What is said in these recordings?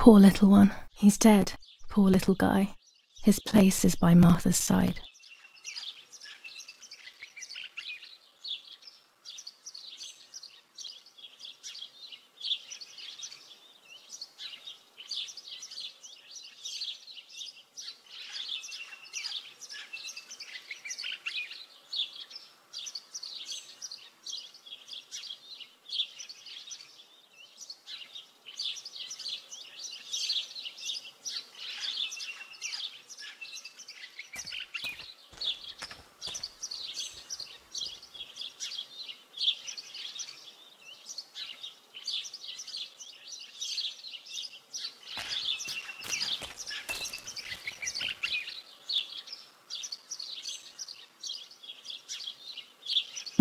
Poor little one. He's dead. Poor little guy. His place is by Martha's side.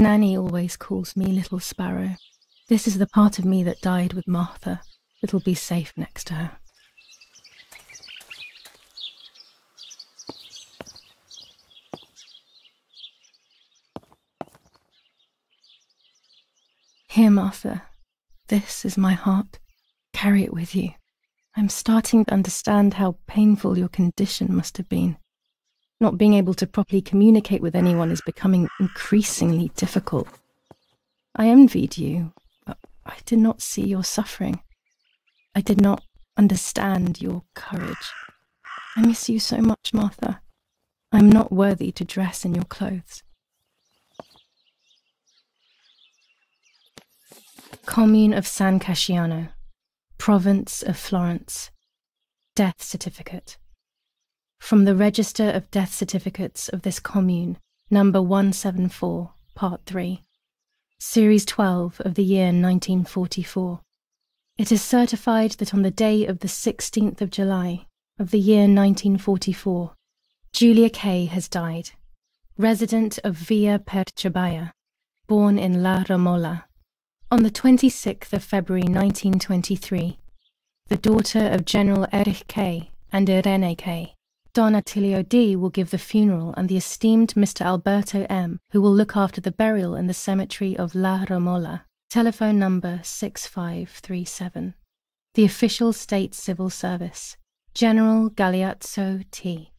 Nanny always calls me Little Sparrow. This is the part of me that died with Martha. It'll be safe next to her. Here, Martha. This is my heart. Carry it with you. I'm starting to understand how painful your condition must have been. Not being able to properly communicate with anyone is becoming increasingly difficult. I envied you, but I did not see your suffering. I did not understand your courage. I miss you so much, Martha. I am not worthy to dress in your clothes. Commune of San Casciano, Province of Florence. Death certificate. From the Register of Death Certificates of this commune, number 174, part 3, series 12 of the year 1944. It is certified that on the day of the 16th of July of the year 1944, Julia Kay has died, resident of Via Perchabaya, born in La Romola. On the 26th of February 1923, the daughter of General Erich Kay and Irene Kay, Don Attilio D. will give the funeral, and the esteemed Mr. Alberto M., who will look after the burial in the cemetery of La Romola. Telephone number 6537. The official state civil service. General Galeazzo T.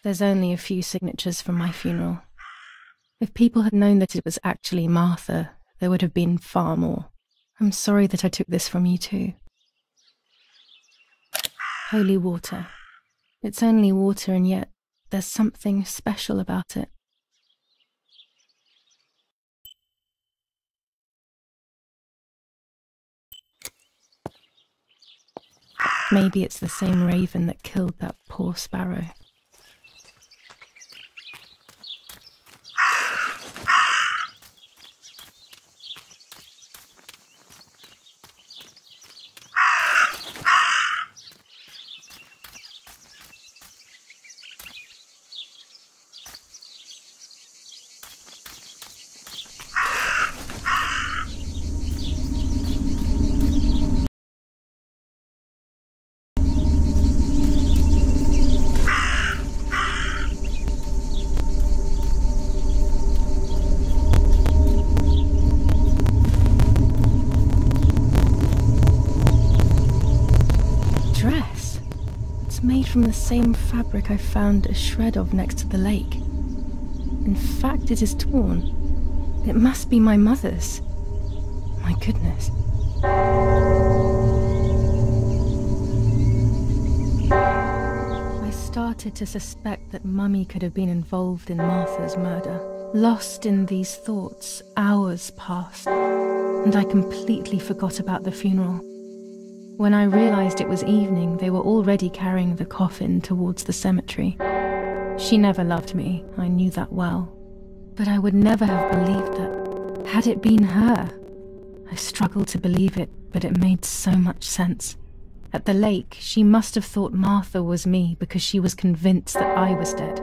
There's only a few signatures from my funeral. If people had known that it was actually Martha, there would have been far more. I'm sorry that I took this from you too. Holy water. It's only water, and yet there's something special about it. Maybe it's the same raven that killed that poor sparrow. Made from the same fabric I found a shred of next to the lake. In fact, it is torn. It must be my mother's. My goodness. I started to suspect that Mummy could have been involved in Martha's murder. Lost in these thoughts, hours passed, and I completely forgot about the funeral. When I realized it was evening, they were already carrying the coffin towards the cemetery. She never loved me, I knew that well. But I would never have believed that, had it been her. I struggled to believe it, but it made so much sense. At the lake, she must have thought Martha was me because she was convinced that I was dead.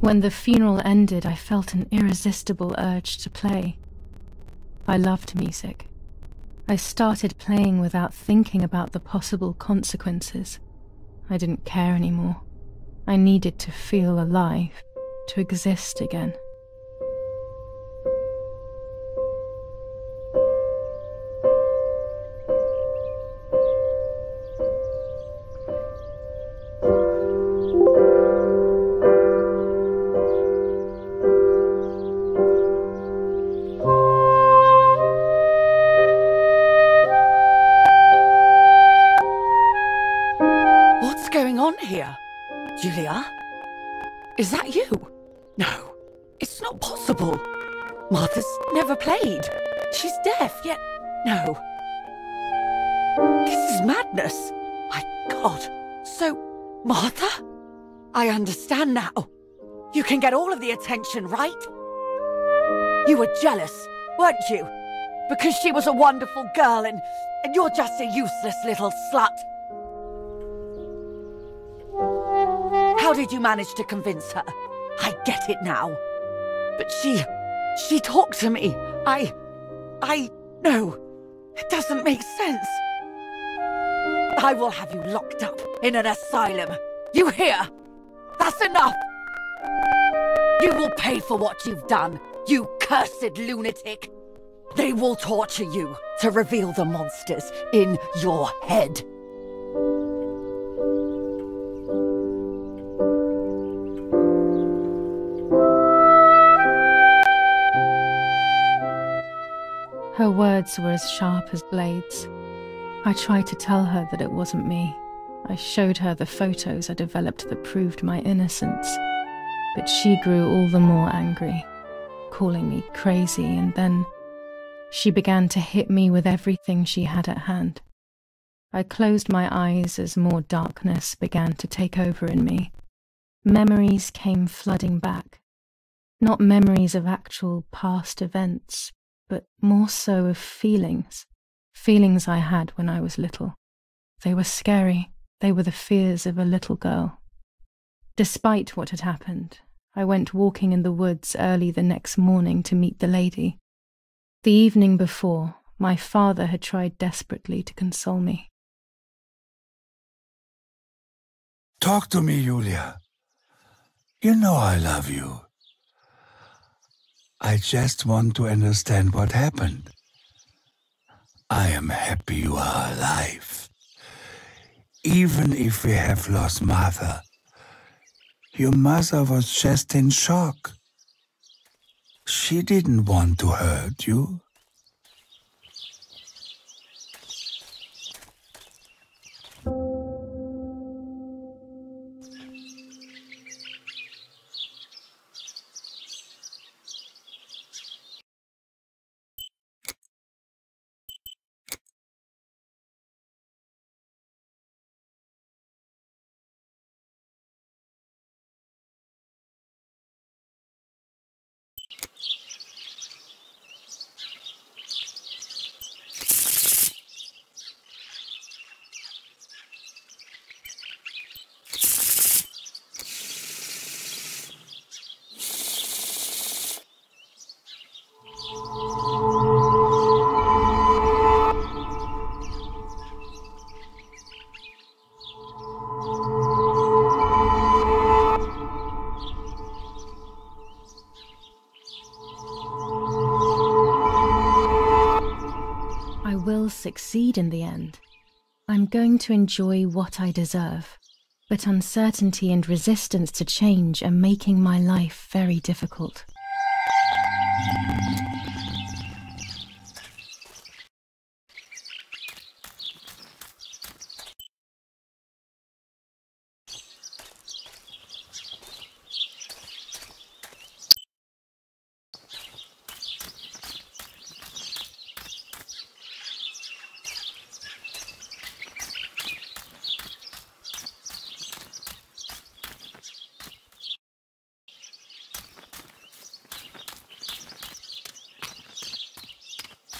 When the funeral ended, I felt an irresistible urge to play. I loved music. I started playing without thinking about the possible consequences. I didn't care anymore. I needed to feel alive, to exist again. Here, Julia? Is that you? No, it's not possible. Martha's never played. She's deaf, yet no. This is madness. My God. So, Martha? I understand now. You can get all of the attention, right? You were jealous, weren't you? Because she was a wonderful girl and you're just a useless little slut. How did you manage to convince her? I get it now. But she talked to me. No, it doesn't make sense. I will have you locked up in an asylum. You hear? That's enough. You will pay for what you've done, you cursed lunatic. They will torture you to reveal the monsters in your head. Her words were as sharp as blades. I tried to tell her that it wasn't me. I showed her the photos I developed that proved my innocence. But she grew all the more angry, calling me crazy, and then she began to hit me with everything she had at hand. I closed my eyes as more darkness began to take over in me. Memories came flooding back. Not memories of actual past events, but more so of feelings. Feelings I had when I was little. They were scary. They were the fears of a little girl. Despite what had happened, I went walking in the woods early the next morning to meet the lady. The evening before, my father had tried desperately to console me. Talk to me, Julia. You know I love you. I just want to understand what happened. I am happy you are alive. Even if we have lost Martha, your mother was just in shock. She didn't want to hurt you. I will succeed in the end. I'm going to enjoy what I deserve. but uncertainty and resistance to change are making my life very difficult.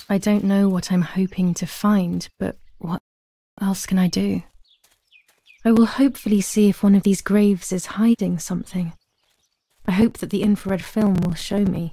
I don't know what I'm hoping to find, but what else can I do? I will hopefully see if one of these graves is hiding something. I hope that the infrared film will show me.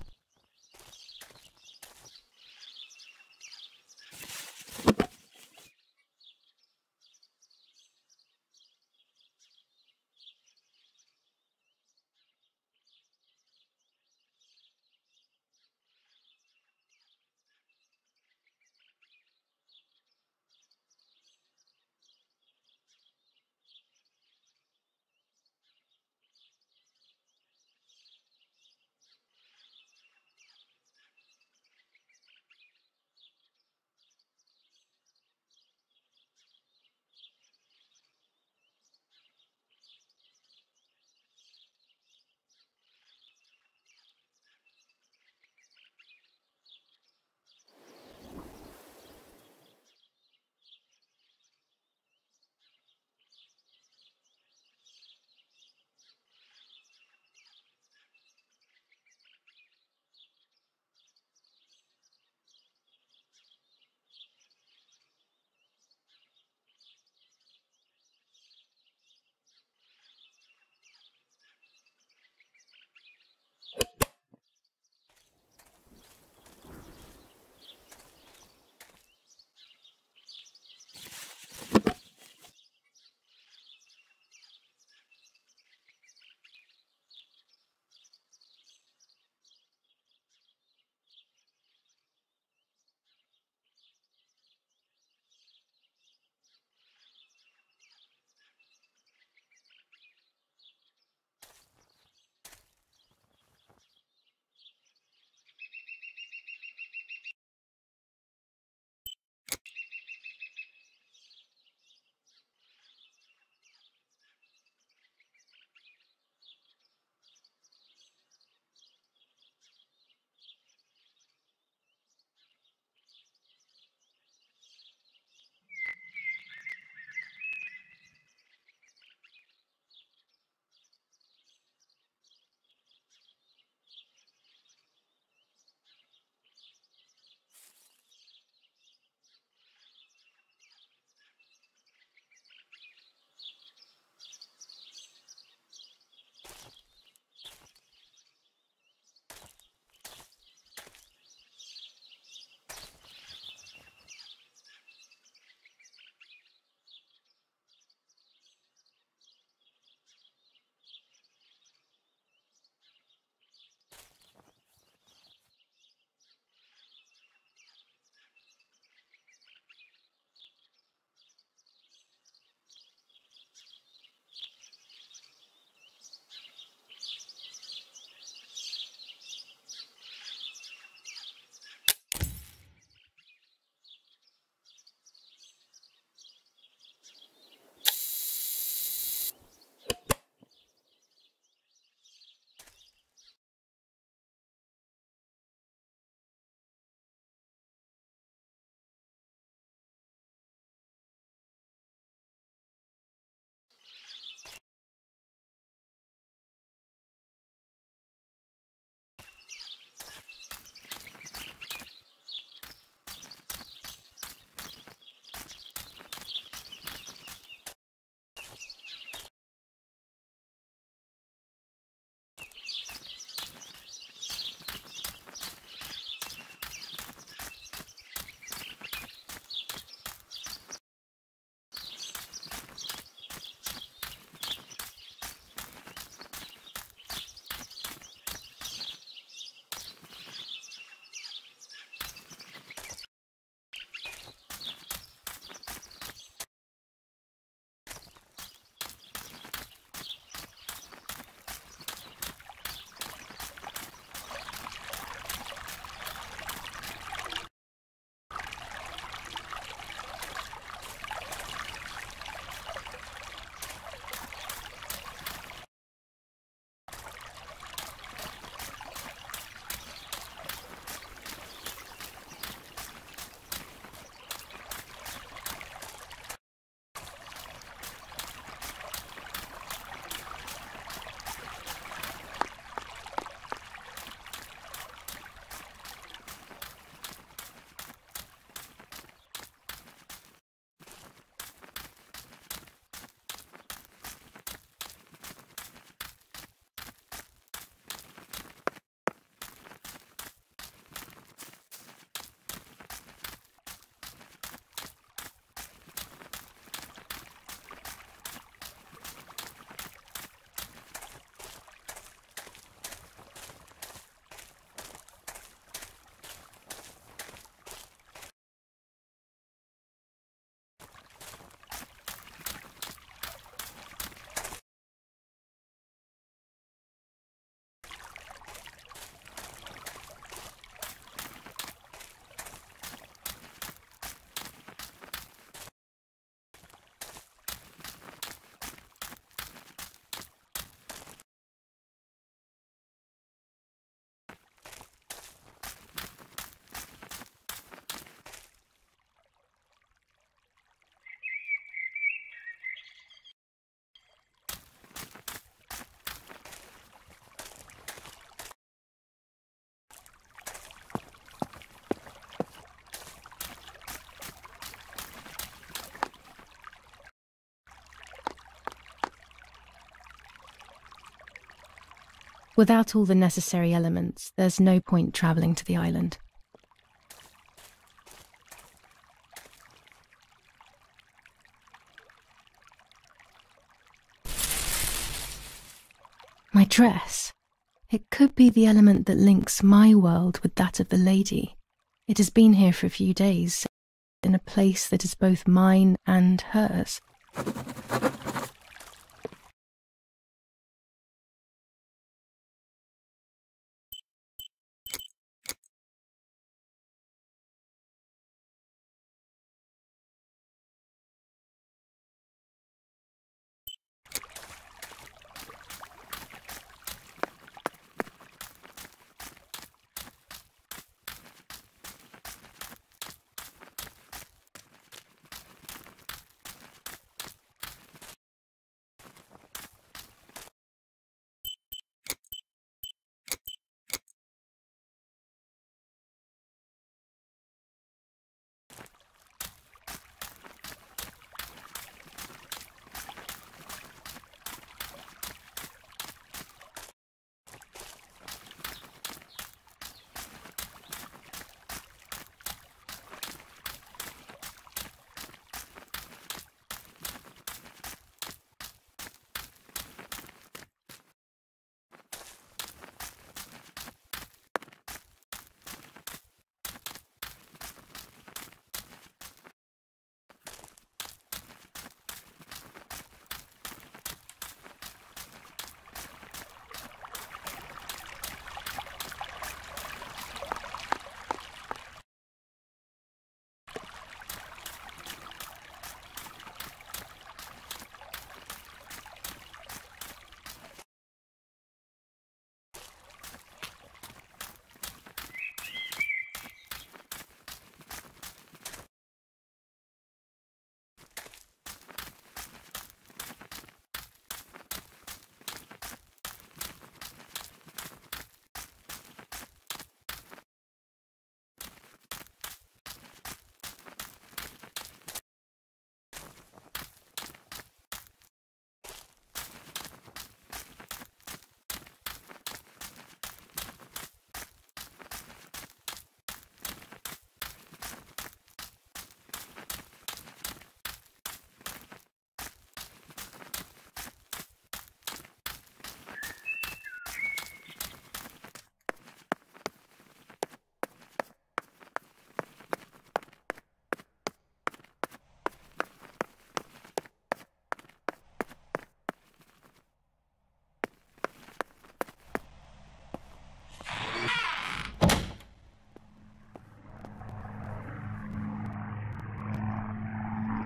Without all the necessary elements, there's no point travelling to the island. My dress. It could be the element that links my world with that of the lady. It has been here for a few days, in a place that is both mine and hers.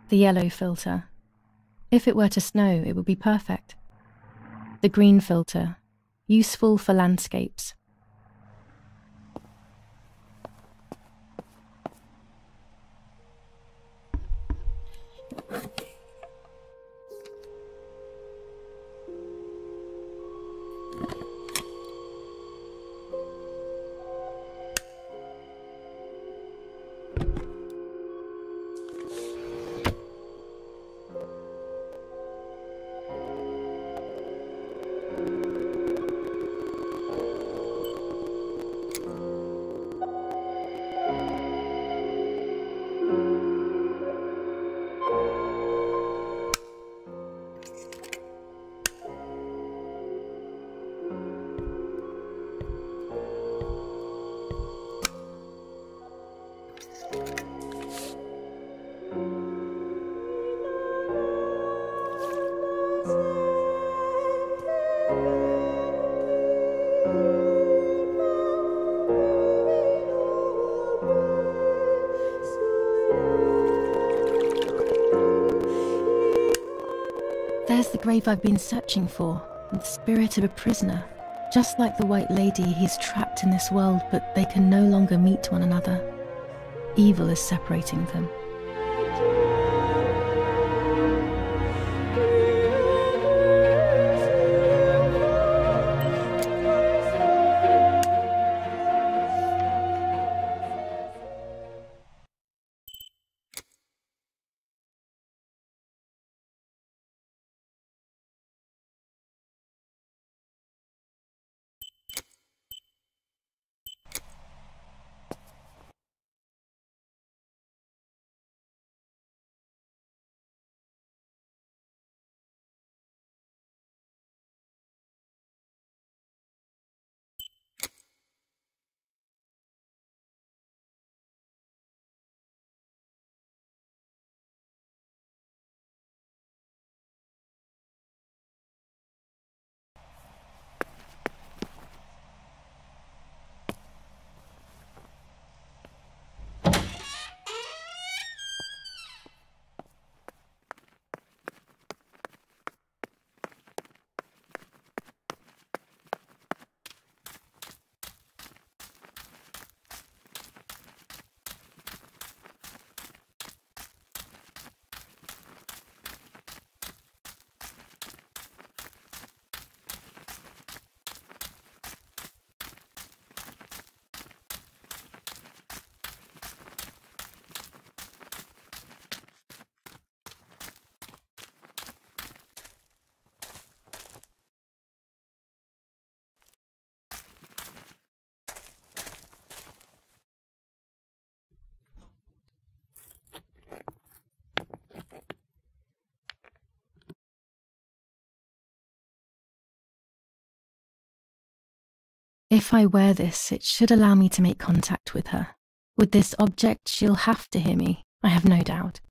The yellow filter. If it were to snow, it would be perfect. The green filter. Useful for landscapes. There's the grave I've been searching for, the spirit of a prisoner. Just like the White Lady, he's trapped in this world, but they can no longer meet one another. Evil is separating them. If I wear this, it should allow me to make contact with her. With this object, she'll have to hear me, I have no doubt.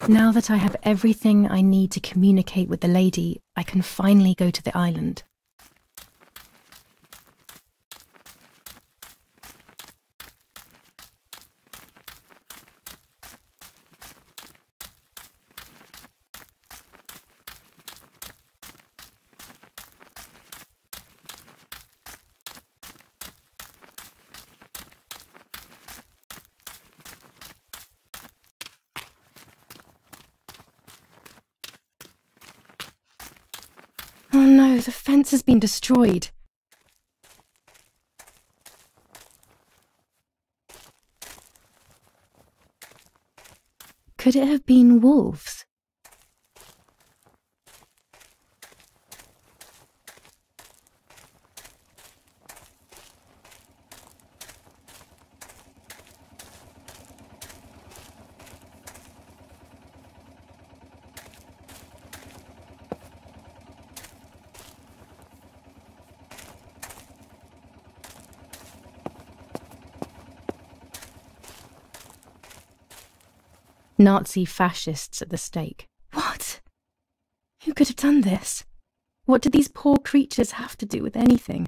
Now that I have everything I need to communicate with the lady, I can finally go to the island. Oh no, the fence has been destroyed. Could it have been wolves? Nazi fascists at the stake. What? Who could have done this? What did these poor creatures have to do with anything?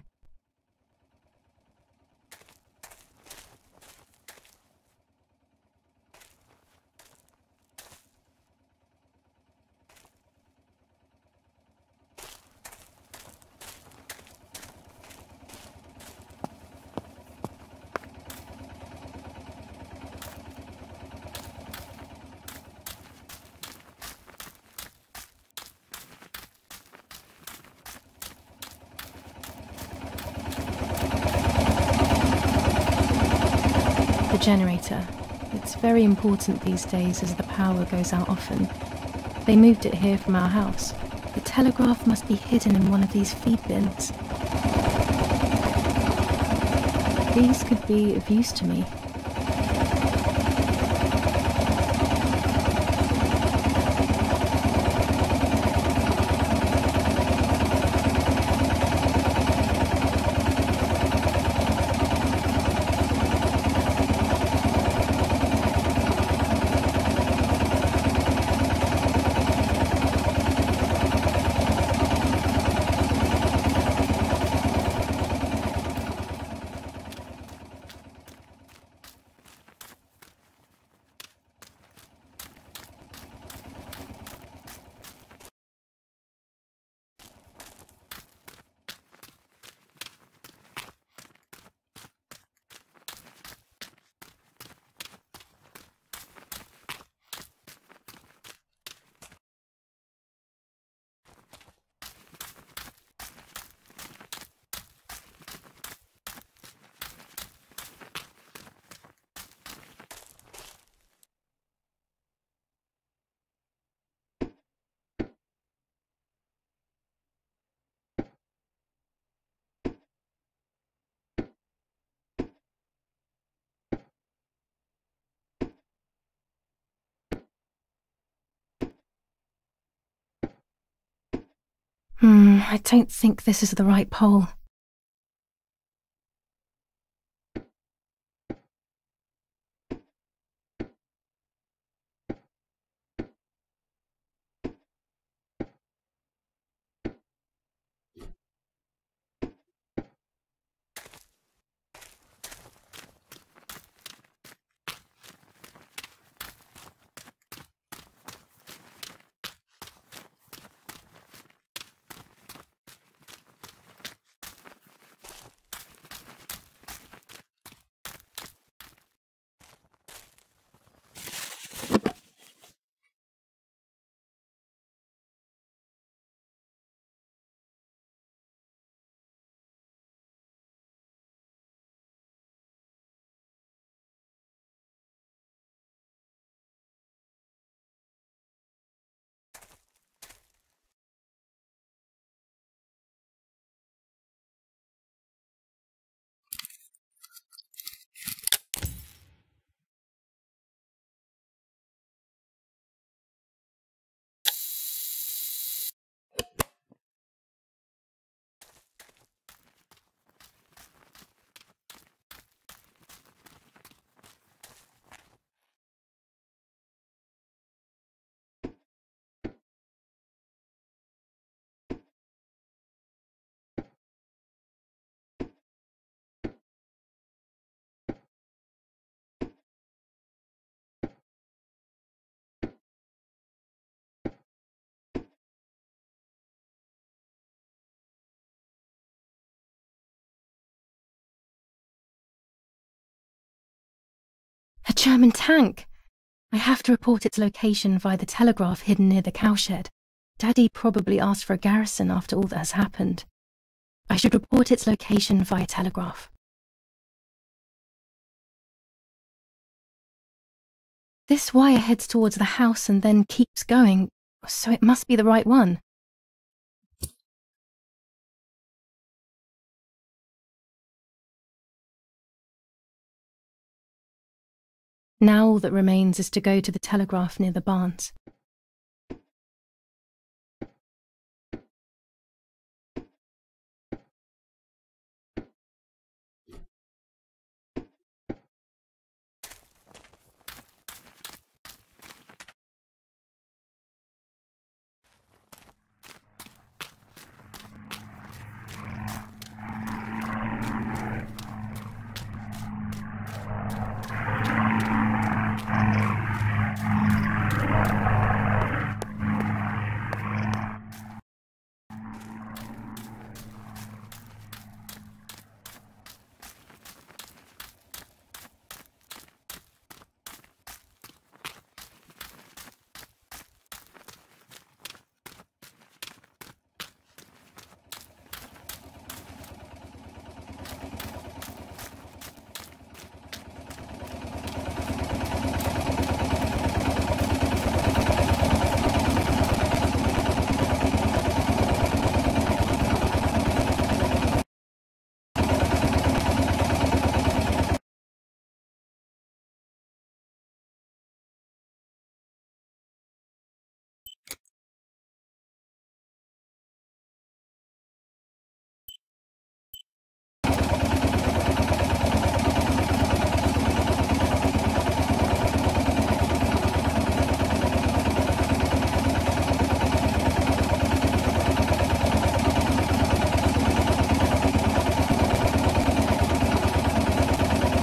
The generator. It's very important these days as the power goes out often. They moved it here from our house. The telegraph must be hidden in one of these feed bins. These could be of use to me. I don't think this is the right pole. German tank! I have to report its location via the telegraph hidden near the cowshed. Daddy probably asked for a garrison after all that has happened. I should report its location via telegraph. This wire heads towards the house and then keeps going, so it must be the right one. Now all that remains is to go to the telegraph near the barns.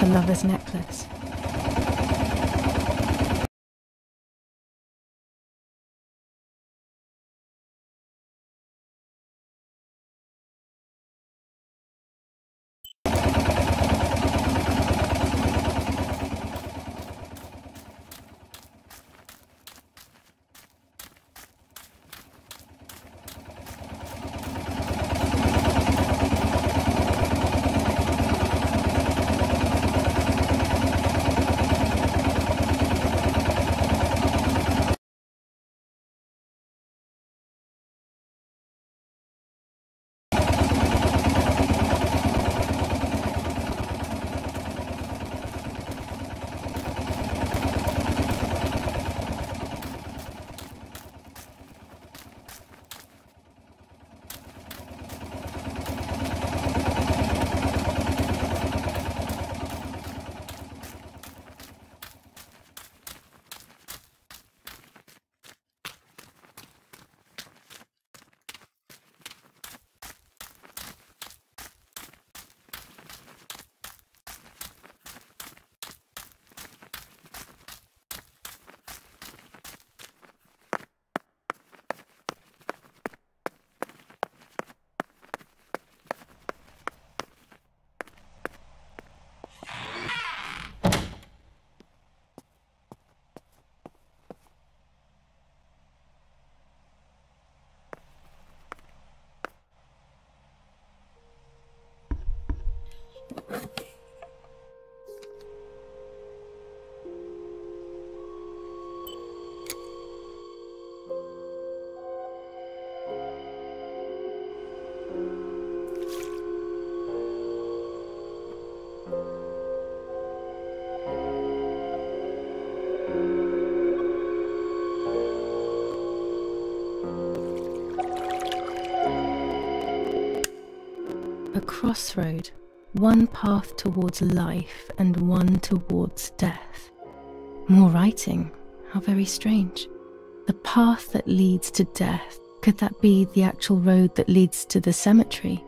The lover's necklace. A crossroad, one path towards life and one towards death. More writing, how very strange. The path that leads to death, could that be the actual road that leads to the cemetery?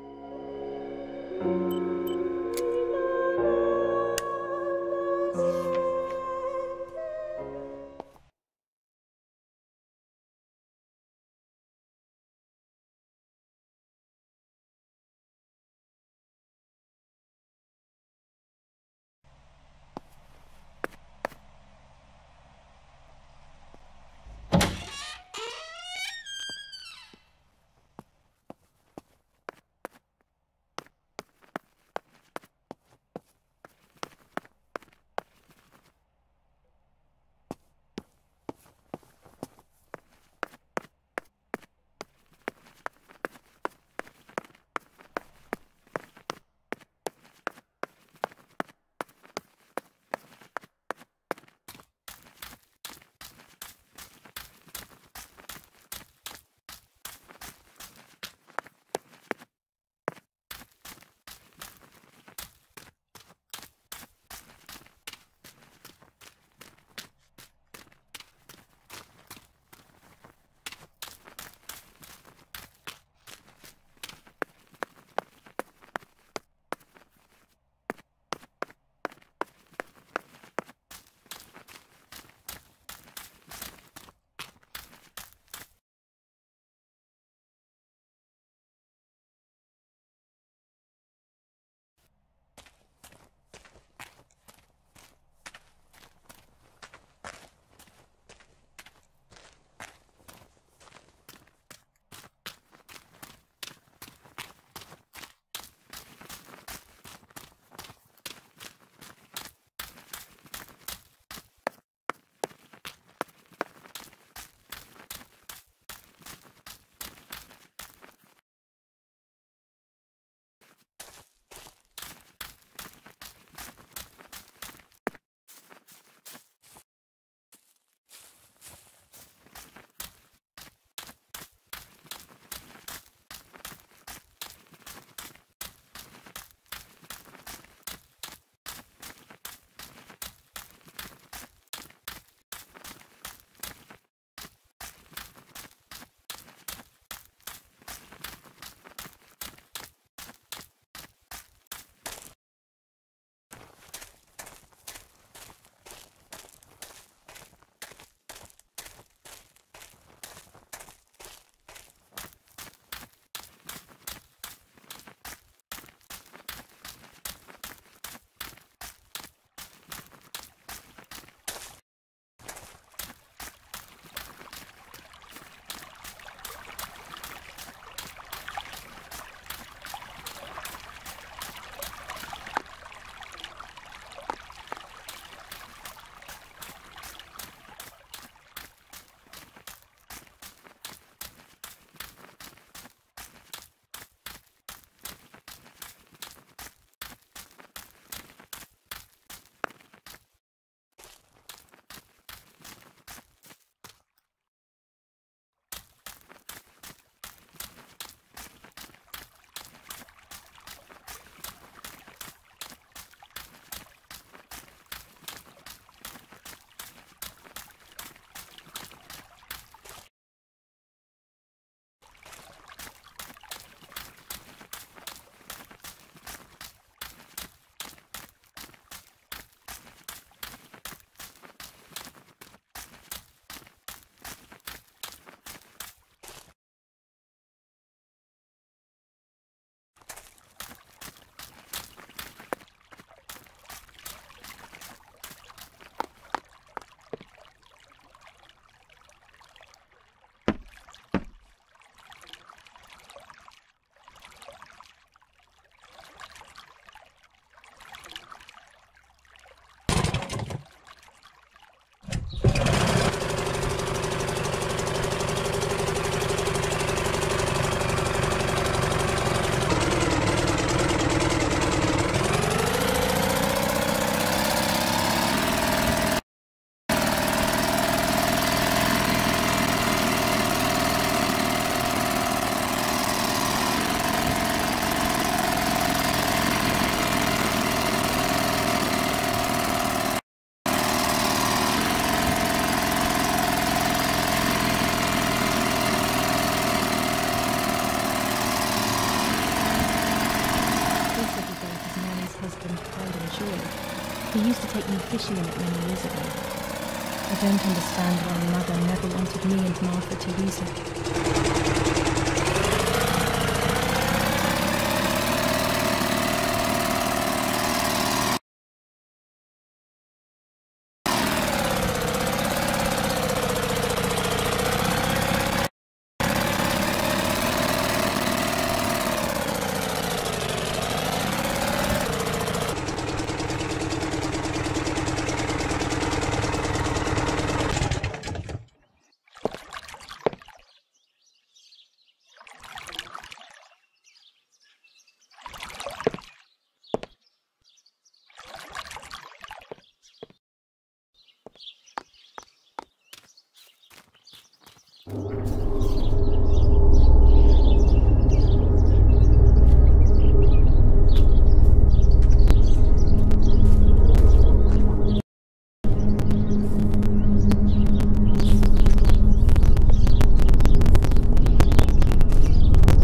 He used to take me fishing in it many years ago. I don't understand why Mother never wanted me and Martha to use it.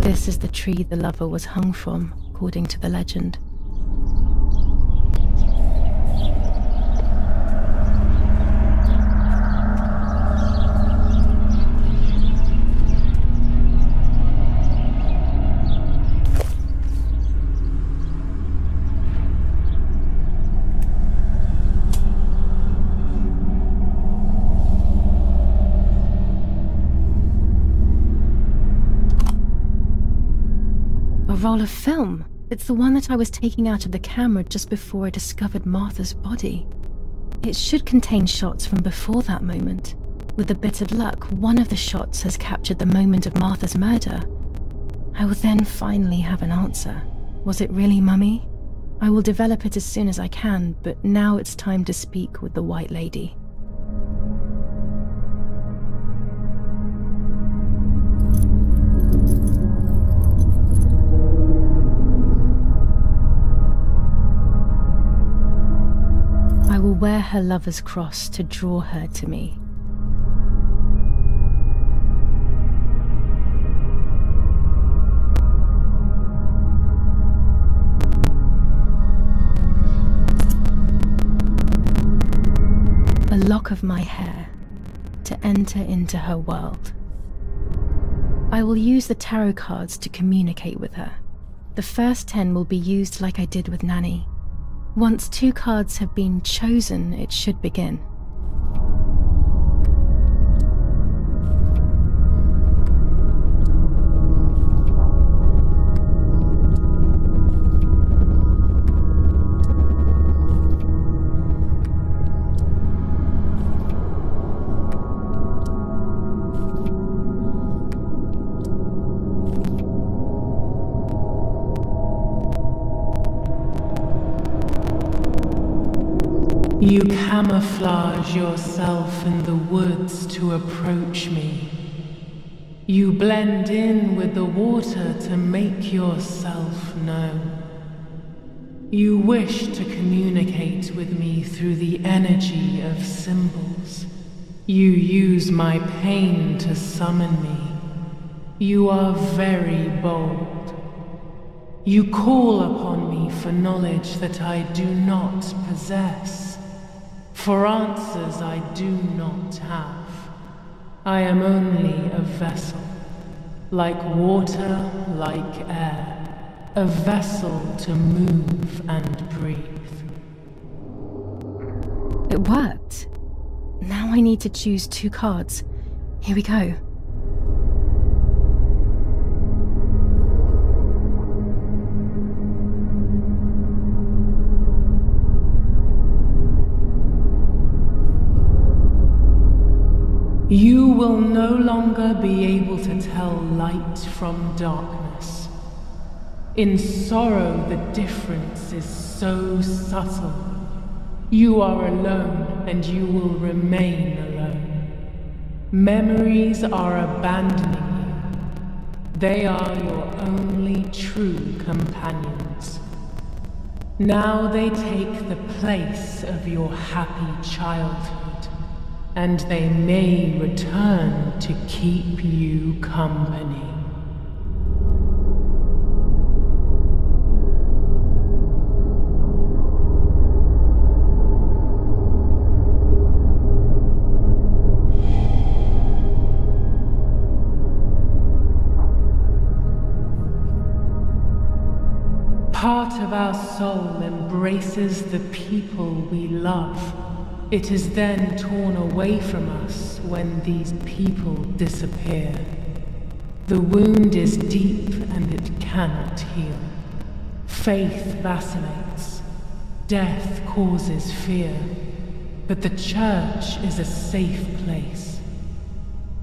This is the tree the lover was hung from, according to the legend. A roll of film. It's the one that I was taking out of the camera just before I discovered Martha's body. It should contain shots from before that moment. With a bit of luck, one of the shots has captured the moment of Martha's murder. I will then finally have an answer. Was it really Mummy? I will develop it as soon as I can, but now it's time to speak with the White Lady. I will wear her lover's cross to draw her to me. A lock of my hair to enter into her world. I will use the tarot cards to communicate with her. The first 10 will be used like I did with Nanny. Once 2 cards have been chosen, it should begin. You camouflage yourself in the woods to approach me. You blend in with the water to make yourself known. You wish to communicate with me through the energy of symbols. You use my pain to summon me. You are very bold. You call upon me for knowledge that I do not possess. For answers I do not have. I am only a vessel, like water, like air, a vessel to move and breathe. It worked. Now I need to choose 2 cards. Here we go. You will no longer be able to tell light from darkness. In sorrow, the difference is so subtle. You are alone, and you will remain alone. Memories are abandoning you. They are your only true companions. Now they take the place of your happy childhood. And they may return to keep you company. Part of our soul embraces the people we love. It is then torn away from us when these people disappear. The wound is deep and it cannot heal. Faith vacillates. Death causes fear. But the church is a safe place.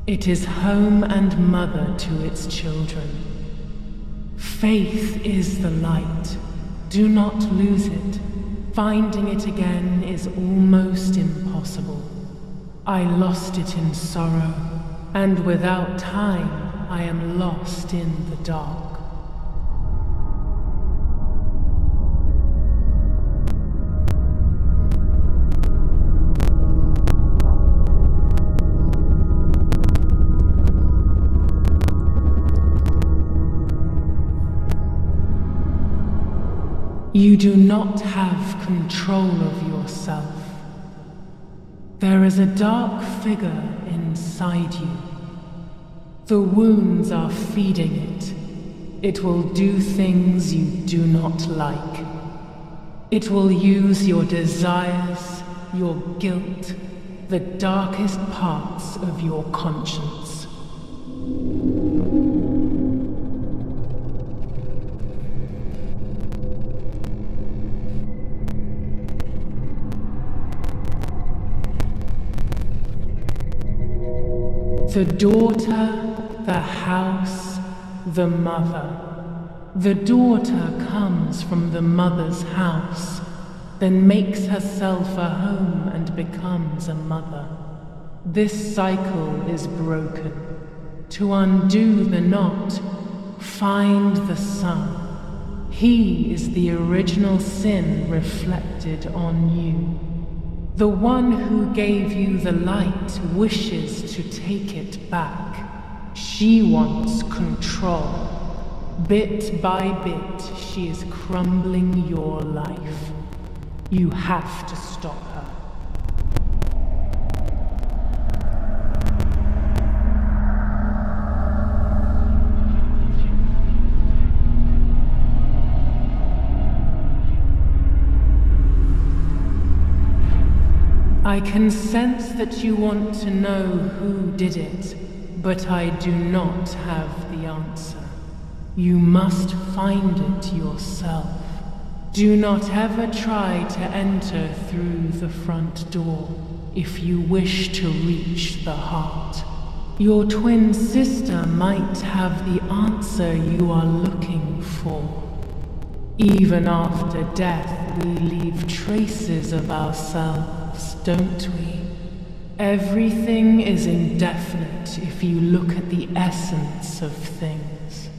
It is home and mother to its children. Faith is the light. Do not lose it. Finding it again is almost impossible. I lost it in sorrow, and without time, I am lost in the dark. You do not have control of yourself. There is a dark figure inside you. The wounds are feeding it. It will do things you do not like. It will use your desires, your guilt, the darkest parts of your conscience. The daughter, the house, the mother. The daughter comes from the mother's house, then makes herself a home and becomes a mother. This cycle is broken. To undo the knot, find the sun. He is the original sin reflected on you. The one who gave you the light wishes to take it back. She wants control. Bit by bit, she is crumbling your life. You have to stop her. I can sense that you want to know who did it, but I do not have the answer. You must find it yourself. Do not ever try to enter through the front door if you wish to reach the heart. Your twin sister might have the answer you are looking for. Even after death, we leave traces of ourselves, don't we? Everything is indefinite if you look at the essence of things.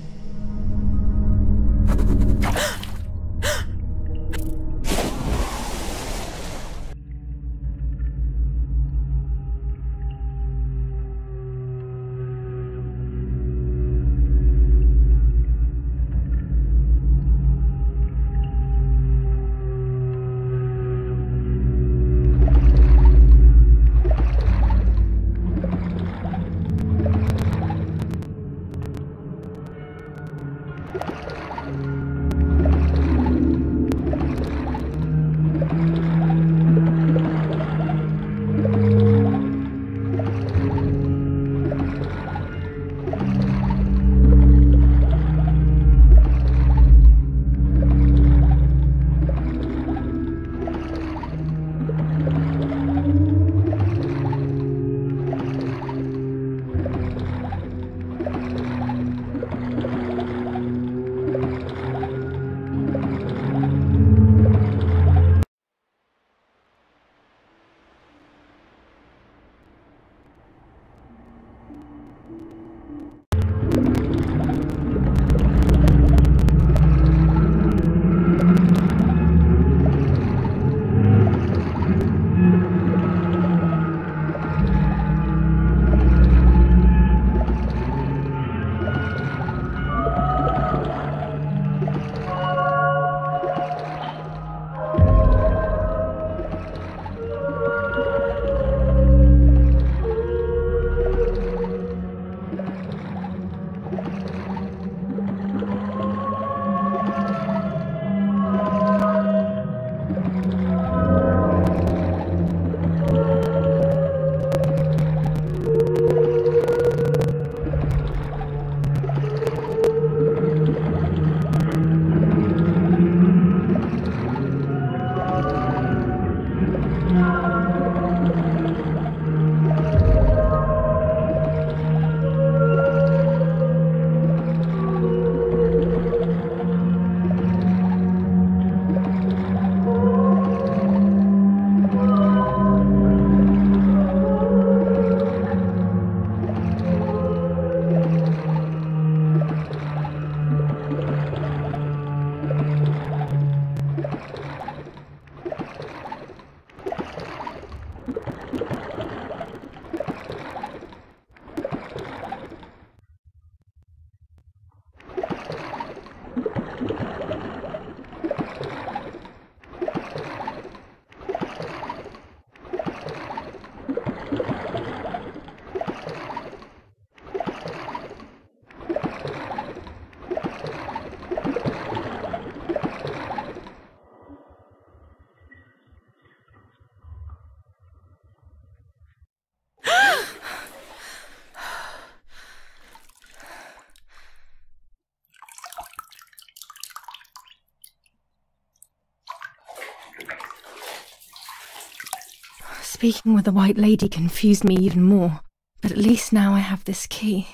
Speaking with the White Lady confused me even more, but at least now I have this key.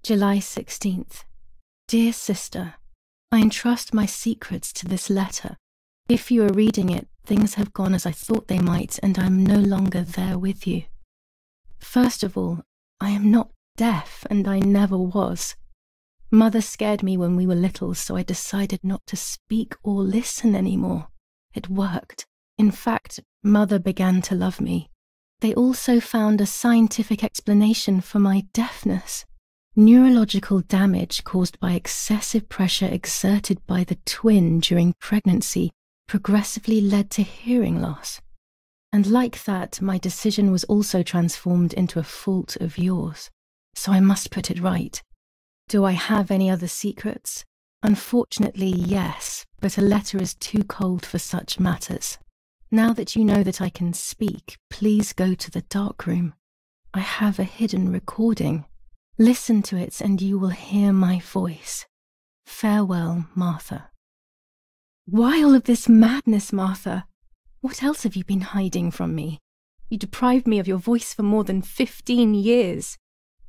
July 16th. Dear Sister, I entrust my secrets to this letter. If you are reading it, things have gone as I thought they might, and I am no longer there with you. First of all, I am not deaf, and I never was. Mother scared me when we were little, so I decided not to speak or listen anymore. It worked. In fact, Mother began to love me. They also found a scientific explanation for my deafness. Neurological damage caused by excessive pressure exerted by the twin during pregnancy progressively led to hearing loss. And like that, my decision was also transformed into a fault of yours. So I must put it right. Do I have any other secrets? Unfortunately, yes, but a letter is too cold for such matters. Now that you know that I can speak, please go to the dark room. I have a hidden recording. Listen to it and you will hear my voice. Farewell, Martha. Why all of this madness, Martha? What else have you been hiding from me? You deprived me of your voice for more than 15 years.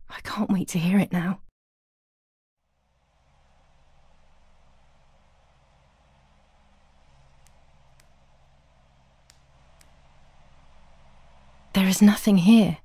I can't wait to hear it now. There is nothing here.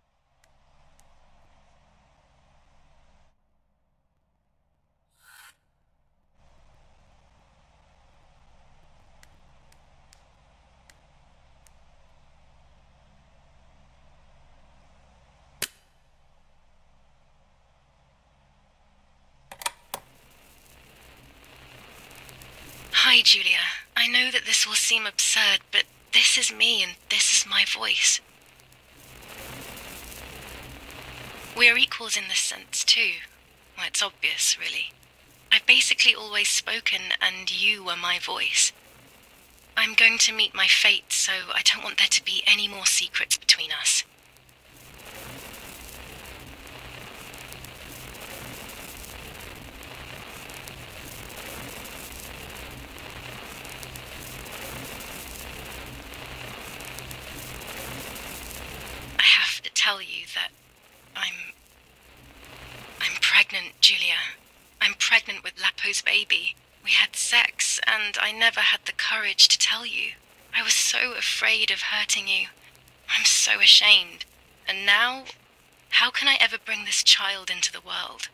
Hi, Julia. I know that this will seem absurd, but this is me and this is my voice. We are equals in this sense, too. Well, it's obvious, really. I've basically always spoken, and you were my voice. I'm going to meet my fate, so I don't want there to be any more secrets between us. I have to tell you that I'm pregnant, Julia. I'm pregnant with Lapo's baby. We had sex, and I never had the courage to tell you. I was so afraid of hurting you. I'm so ashamed. And now, how can I ever bring this child into the world?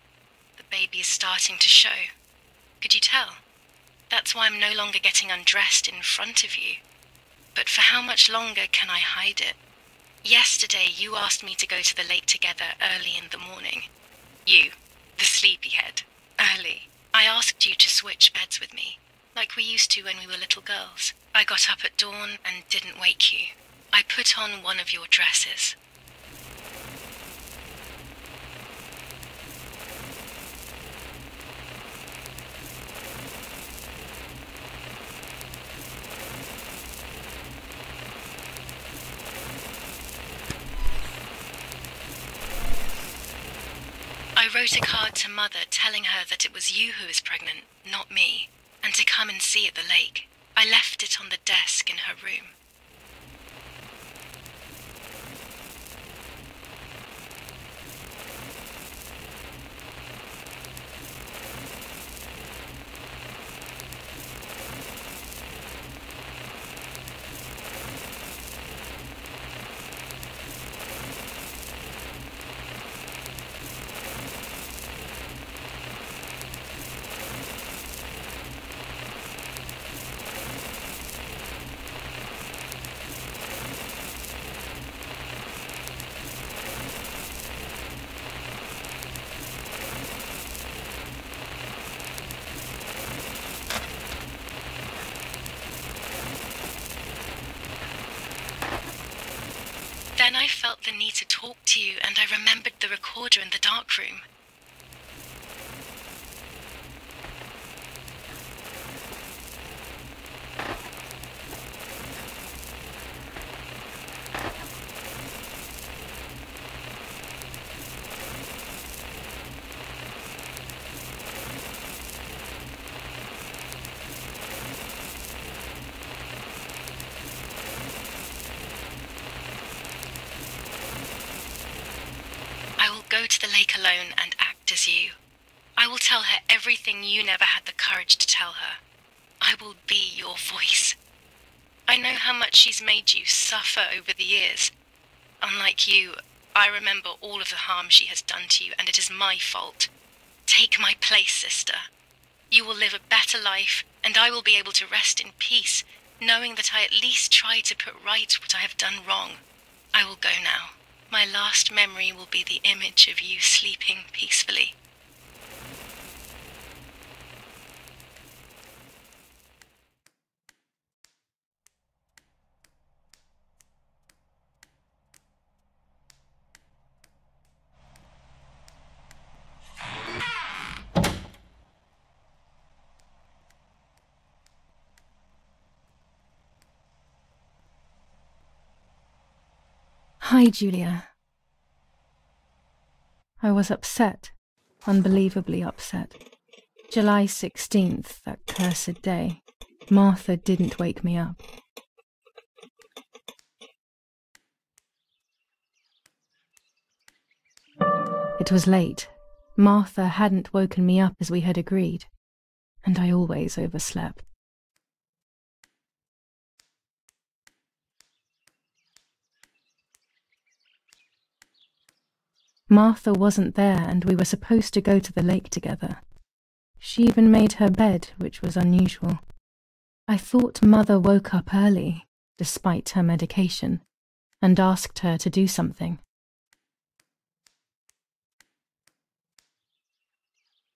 The baby is starting to show. Could you tell? That's why I'm no longer getting undressed in front of you. But for how much longer can I hide it? Yesterday, you asked me to go to the lake together early in the morning. You, the sleepyhead, early. I asked you to switch beds with me, like we used to when we were little girls. I got up at dawn and didn't wake you. I put on one of your dresses. I wrote a card to Mother telling her that it was you who was pregnant, not me, and to come and see at the lake. I left it on the desk in her room. Then I felt the need to talk to you, and I remembered the recorder in the dark room. I will go to the lake alone and act as you. I will tell her everything you never had the courage to tell her. I will be your voice. I know how much she's made you suffer over the years. Unlike you, I remember all of the harm she has done to you, and it is my fault. Take my place, sister. You will live a better life, and I will be able to rest in peace, knowing that I at least tried to put right what I have done wrong. I will go now. My last memory will be the image of you sleeping peacefully. Hi, Julia. I was upset, unbelievably upset. July 16th, that cursed day. Martha didn't wake me up. It was late. Martha hadn't woken me up as we had agreed, and I always overslept. Martha wasn't there, and we were supposed to go to the lake together. She even made her bed, which was unusual. I thought Mother woke up early, despite her medication, and asked her to do something.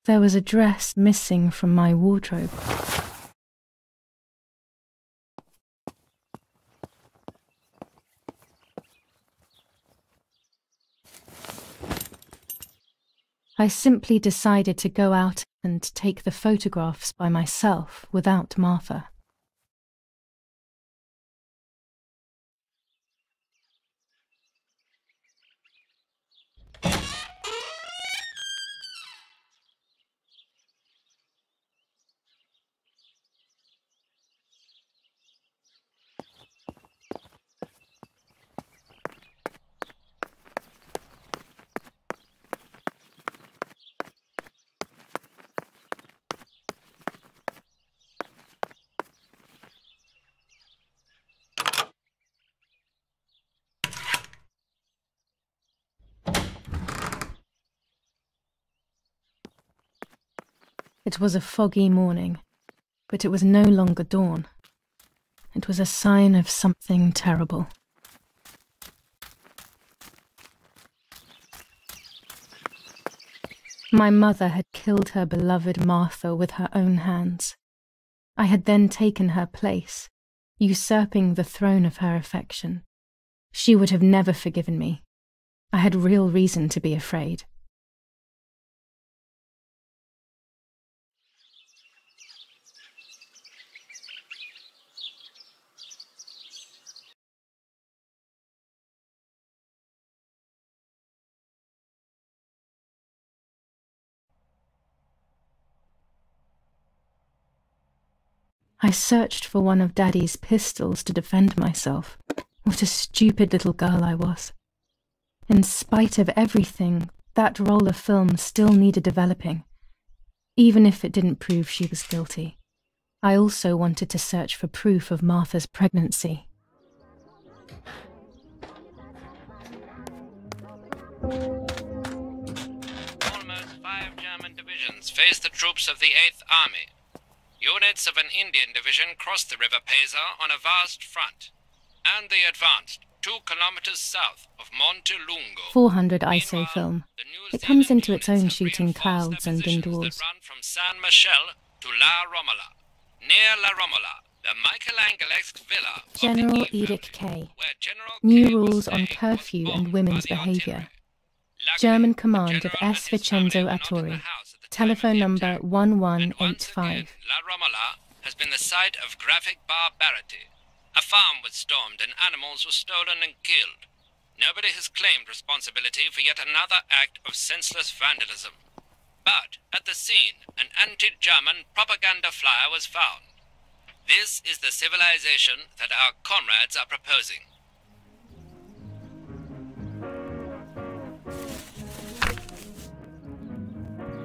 There was a dress missing from my wardrobe. I simply decided to go out and take the photographs by myself without Martha. It was a foggy morning, but it was no longer dawn. It was a sign of something terrible. My mother had killed her beloved Martha with her own hands. I had then taken her place, usurping the throne of her affection. She would have never forgiven me. I had real reason to be afraid. I searched for one of Daddy's pistols to defend myself. What a stupid little girl I was. In spite of everything, that roll of film still needed developing. Even if it didn't prove she was guilty. I also wanted to search for proof of Martha's pregnancy. Almost 5 German divisions faced the troops of the 8th Army. Units of an Indian division crossed the River Pesa on a vast front, and they advanced 2 kilometers south of Montelungo. 400 ISO film. It comes into its own shooting clouds and indoors. That run from San Michel to La Romola. Near La Romola, The Michelangelesque Villa of General the E Edict family, K. where General New K was rules on staying, curfew was and bombed women's by the behaviour. artillery. Luckily, German the command of general S. and his family Vincenzo were not in the Attori. house at the time of Telephone the number attack. And once 1185. again, La Romola has been the site of graphic barbarity. A farm was stormed and animals were stolen and killed. Nobody has claimed responsibility for yet another act of senseless vandalism. But at the scene, an anti-German propaganda flyer was found. This is the civilization that our comrades are proposing.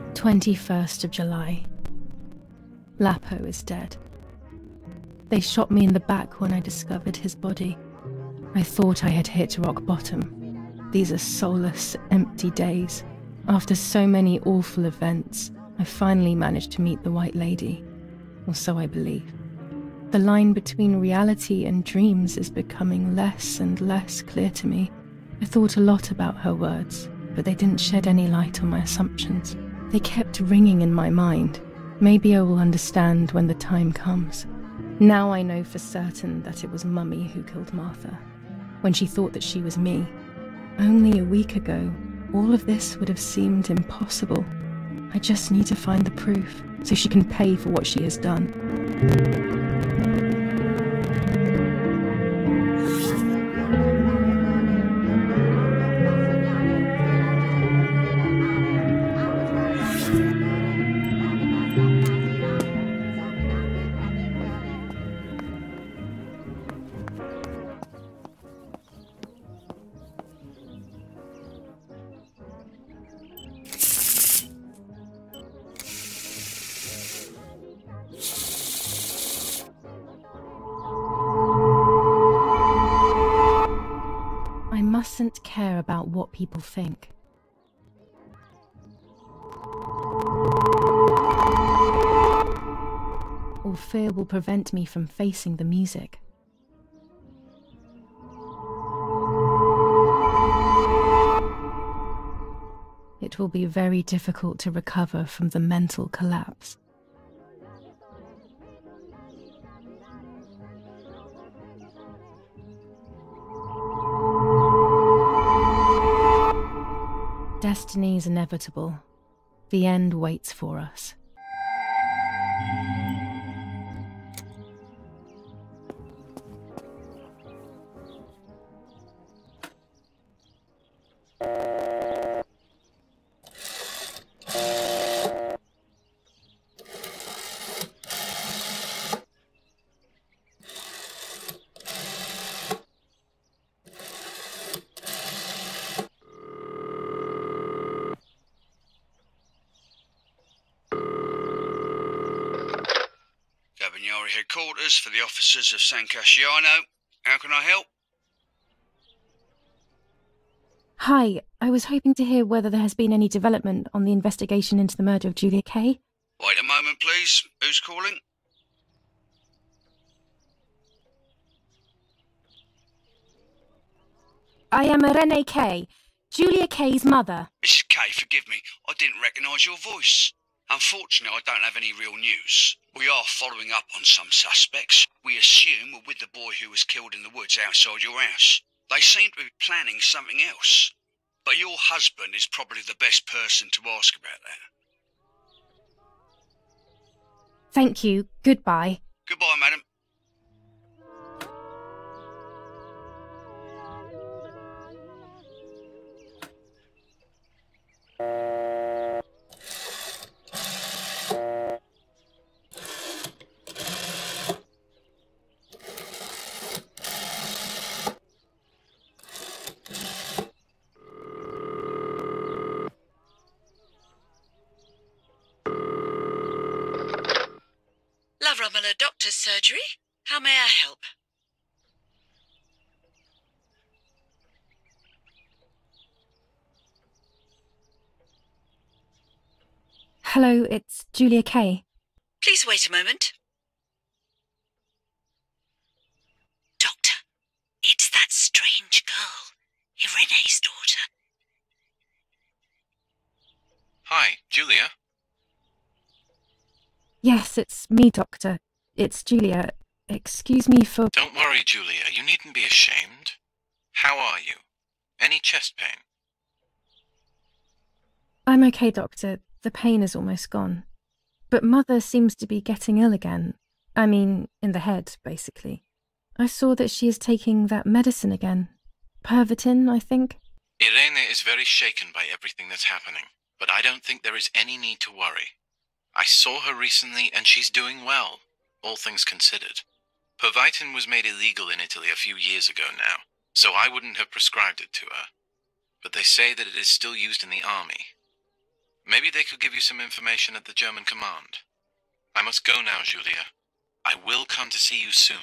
– 21st of July. Lapo is dead. They shot me in the back when I discovered his body. I thought I had hit rock bottom. These are soulless, empty days. After so many awful events, I finally managed to meet the White Lady. Or so I believe. The line between reality and dreams is becoming less and less clear to me. I thought a lot about her words, but they didn't shed any light on my assumptions. They kept ringing in my mind. Maybe I will understand when the time comes. Now I know for certain that it was Mummy who killed Martha, when she thought that she was me. Only a week ago, all of this would have seemed impossible. I just need to find the proof, so she can pay for what she has done. I mustn't care about what people think. Or fear will prevent me from facing the music. It will be very difficult to recover from the mental collapse. Destiny is inevitable. The end waits for us. Carabinieri headquarters for the officers of San Casciano. How can I help? Hi, I was hoping to hear whether there has been any development on the investigation into the murder of Julia Kay. Wait a moment, please. Who's calling? I am Irene Kay, Julia Kay's mother. Mrs. Kay, forgive me. I didn't recognise your voice. Unfortunately, I don't have any real news. We are following up on some suspects. We assume we're with the boy who was killed in the woods outside your house. They seem to be planning something else. But your husband is probably the best person to ask about that. Thank you. Goodbye. Goodbye, madam. La Romola Doctor's Surgery. How may I help? Hello, it's Julia Kay. Please wait a moment. Doctor, it's that strange girl, Irene's daughter. Hi, Julia. Yes, it's me, Doctor. It's Julia. Excuse me for... Don't worry, Julia. You needn't be ashamed. How are you? Any chest pain? I'm okay, Doctor. The pain is almost gone. But Mother seems to be getting ill again. I mean, in the head, basically. I saw that she is taking that medicine again. Pervitin, I think. Irene is very shaken by everything that's happening, but I don't think there is any need to worry. I saw her recently and she's doing well, all things considered. Pervitin was made illegal in Italy a few years ago now, so I wouldn't have prescribed it to her. But they say that it is still used in the army. Maybe they could give you some information at the German command. I must go now, Julia. I will come to see you soon.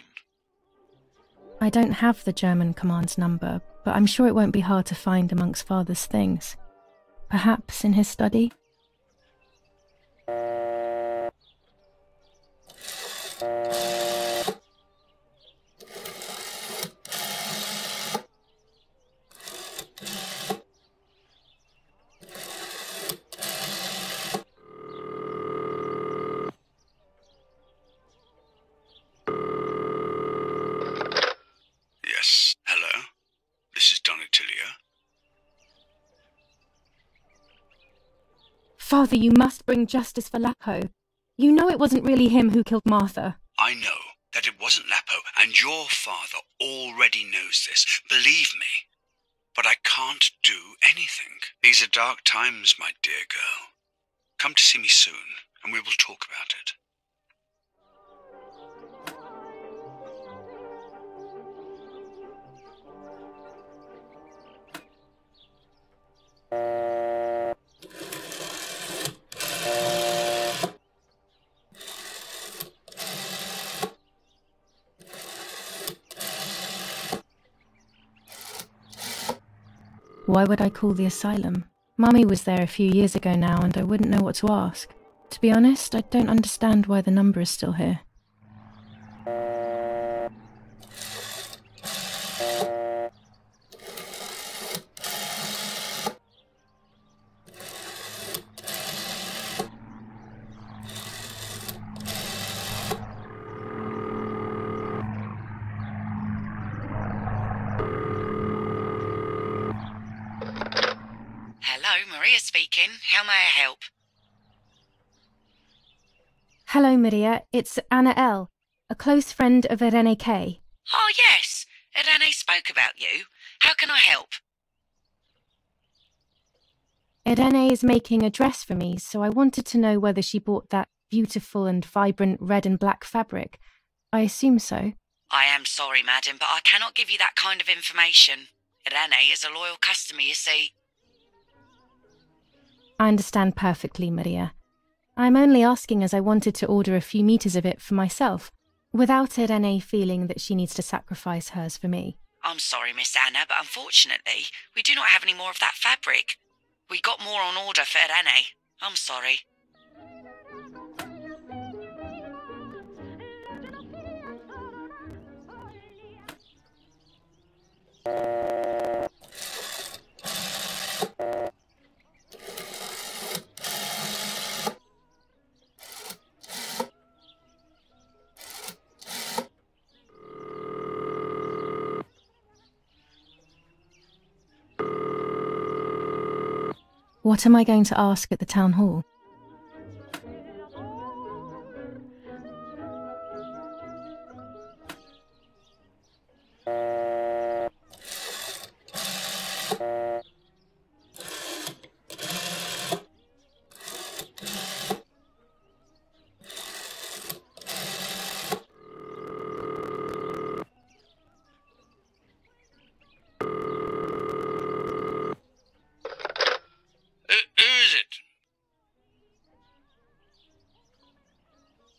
I don't have the German command's number, but I'm sure it won't be hard to find amongst Father's things. Perhaps in his study? Yes, hello. This is Donatilia. Father, you must bring justice for Lapo. You know it wasn't really him who killed Martha. I know that it wasn't Lapo, and your father already knows this, believe me. But I can't do anything. These are dark times, my dear girl. Come to see me soon, and we will talk about it. Why would I call the asylum? Mummy was there a few years ago now and I wouldn't know what to ask. To be honest, I don't understand why the number is still here. Hello, Maria speaking. How may I help? Hello, Maria. It's Anna L., a close friend of Irene K. Oh, yes. Irene spoke about you. How can I help? Irene is making a dress for me, so I wanted to know whether she bought that beautiful and vibrant red and black fabric. I assume so. I am sorry, madam, but I cannot give you that kind of information. Irene is a loyal customer, you see. I understand perfectly, Maria. I'm only asking as I wanted to order a few meters of it for myself, without Irene feeling that she needs to sacrifice hers for me. I'm sorry, Miss Anna, but unfortunately, we do not have any more of that fabric. We got more on order for Irene. I'm sorry. What am I going to ask at the town hall?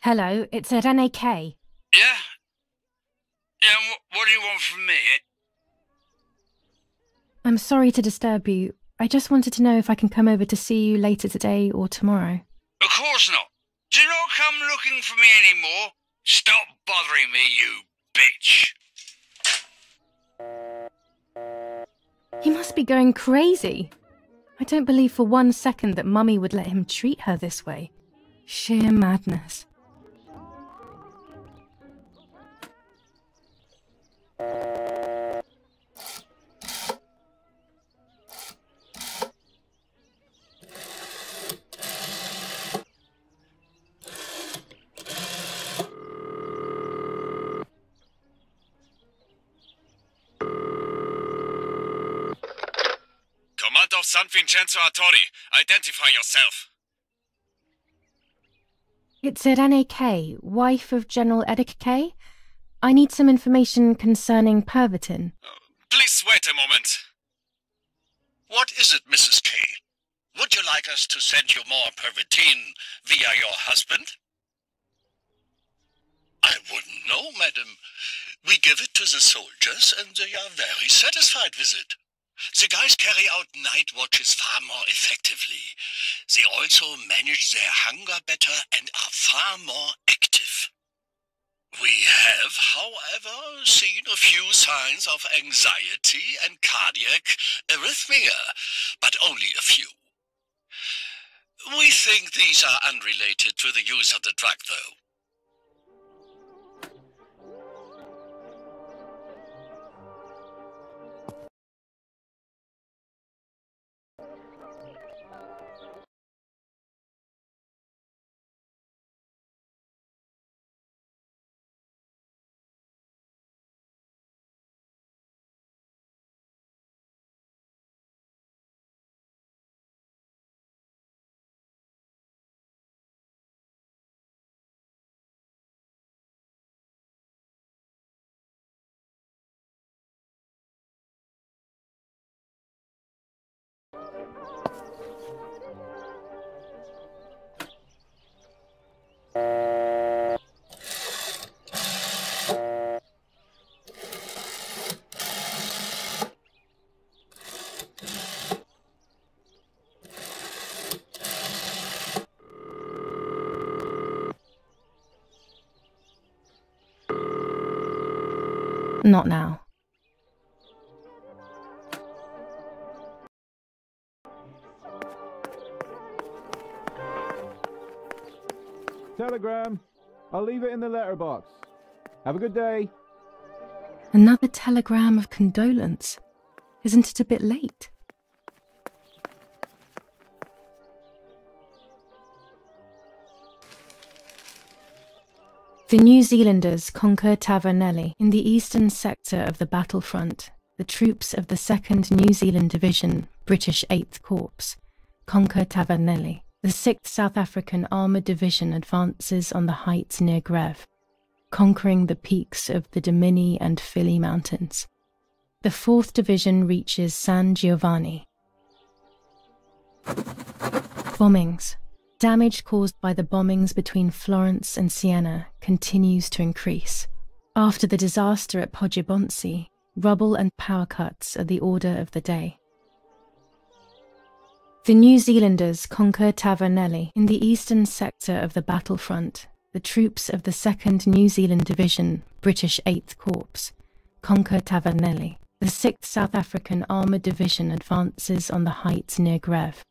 Hello, it's Irene K. Yeah? Yeah, and what do you want from me? I'm sorry to disturb you. I just wanted to know if I can come over to see you later today or tomorrow. Of course not. Do not come looking for me anymore. Stop bothering me, you bitch. He must be going crazy. I don't believe for 1 second that Mummy would let him treat her this way. Sheer madness. San Vincenzo Artori. Identify yourself. It's Irene K., wife of General Edic K. I need some information concerning Pervitin. Please wait a moment. What is it, Mrs. K? Would you like us to send you more Pervitin via your husband? I wouldn't know, madam. We give it to the soldiers and they are very satisfied with it. The guys carry out night watches far more effectively. They also manage their hunger better and are far more active. We have, however, seen a few signs of anxiety and cardiac arrhythmia, but only a few. We think these are unrelated to the use of the drug, though. Not now. Telegram. I'll leave it in the letterbox. Have a good day. Another telegram of condolence. Isn't it a bit late? The New Zealanders conquer Tavernelli. In the eastern sector of the battlefront, the troops of the 2nd New Zealand Division, British 8th Corps, conquer Tavernelli. The 6th South African Armoured Division advances on the heights near Greve, conquering the peaks of the Dimini and Fili Mountains. The 4th Division reaches San Giovanni. Bombings. Damage caused by the bombings between Florence and Siena continues to increase. After the disaster at Poggibonsi, rubble and power cuts are the order of the day. The New Zealanders conquer Tavernelli. In the eastern sector of the battlefront, the troops of the 2nd New Zealand Division, British 8th Corps, conquer Tavernelli. The 6th South African Armoured Division advances on the heights near Greve,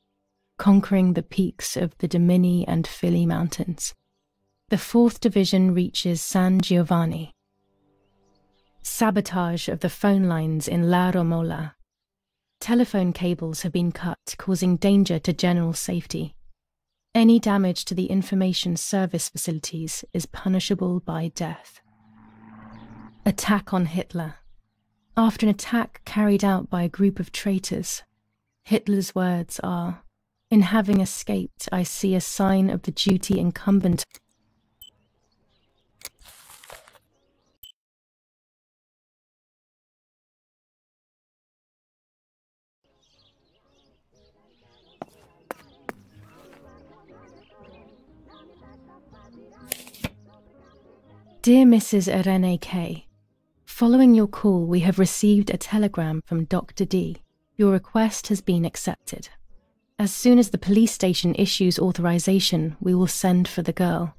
conquering the peaks of the Dimini and Fili Mountains. The 4th Division reaches San Giovanni. Sabotage of the phone lines in La Romola. Telephone cables have been cut, causing danger to general safety. Any damage to the information service facilities is punishable by death. Attack on Hitler. After an attack carried out by a group of traitors, Hitler's words are, "In having escaped, I see a sign of the duty incumbent." Dear Mrs. Irene K., following your call, we have received a telegram from Dr. D. Your request has been accepted. As soon as the police station issues authorization, we will send for the girl.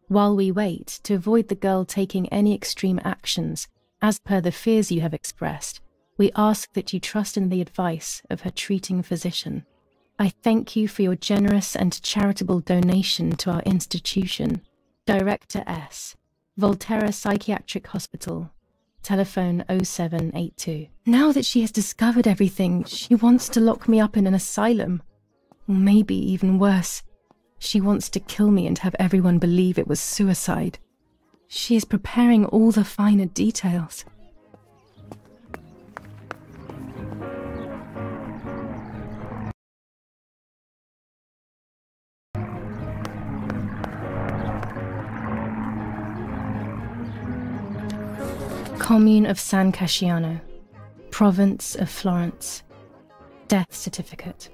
While we wait, to avoid the girl taking any extreme actions, as per the fears you have expressed, we ask that you trust in the advice of her treating physician. I thank you for your generous and charitable donation to our institution. Director S. Volterra Psychiatric Hospital. Telephone 0782. Now that she has discovered everything, she wants to lock me up in an asylum. Or maybe even worse, she wants to kill me and have everyone believe it was suicide. She is preparing all the finer details. Commune of San Casciano, Province of Florence. Death certificate.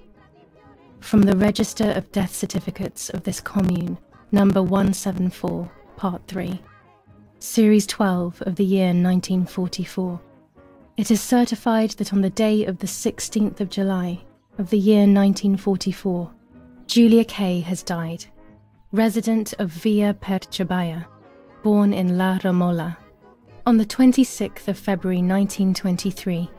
From the Register of Death Certificates of this commune, number 174, Part 3, Series 12 of the year 1944. It is certified that on the day of the 16th of July of the year 1944, Julia K. has died, resident of Via Perchabaya, born in La Romola. On the 26th of February 1923,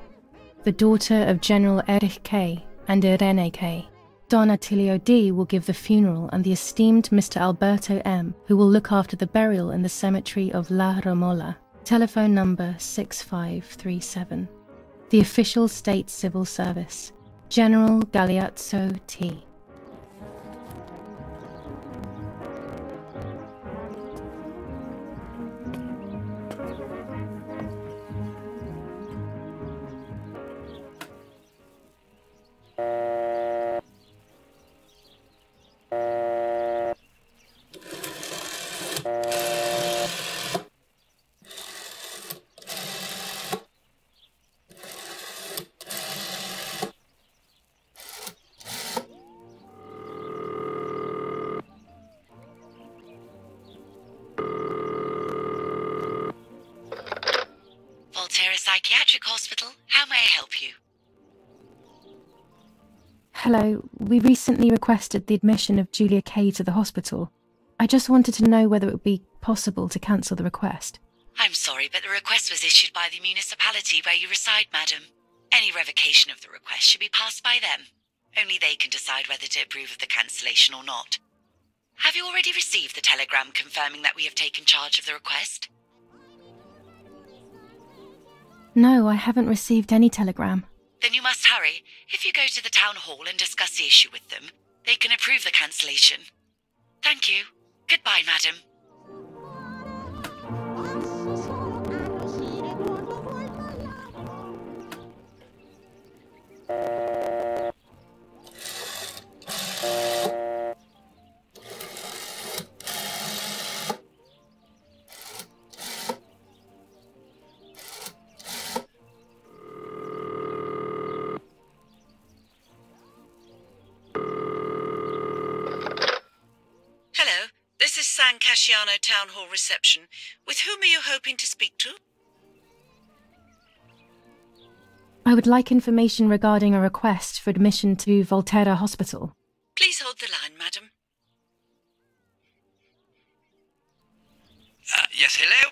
the daughter of General Erich K. and Irene K., Don Attilio D. will give the funeral, and the esteemed Mr. Alberto M., who will look after the burial in the cemetery of La Romola. Telephone number 6537. The official state civil service. General Galeazzo T. Psychiatric Hospital. How may I help you? Hello, we recently requested the admission of Julia K. to the hospital. I just wanted to know whether it would be possible to cancel the request. I'm sorry, but the request was issued by the municipality where you reside, madam. Any revocation of the request should be passed by them. Only they can decide whether to approve of the cancellation or not. Have you already received the telegram confirming that we have taken charge of the request? No, I haven't received any telegram. Then you must hurry. If you go to the town hall and discuss the issue with them, they can approve the cancellation. Thank you. Goodbye, madam. San Casciano Town Hall reception. With whom are you hoping to speak to? I would like information regarding a request for admission to Volterra Hospital. Please hold the line, madam. Yes, hello?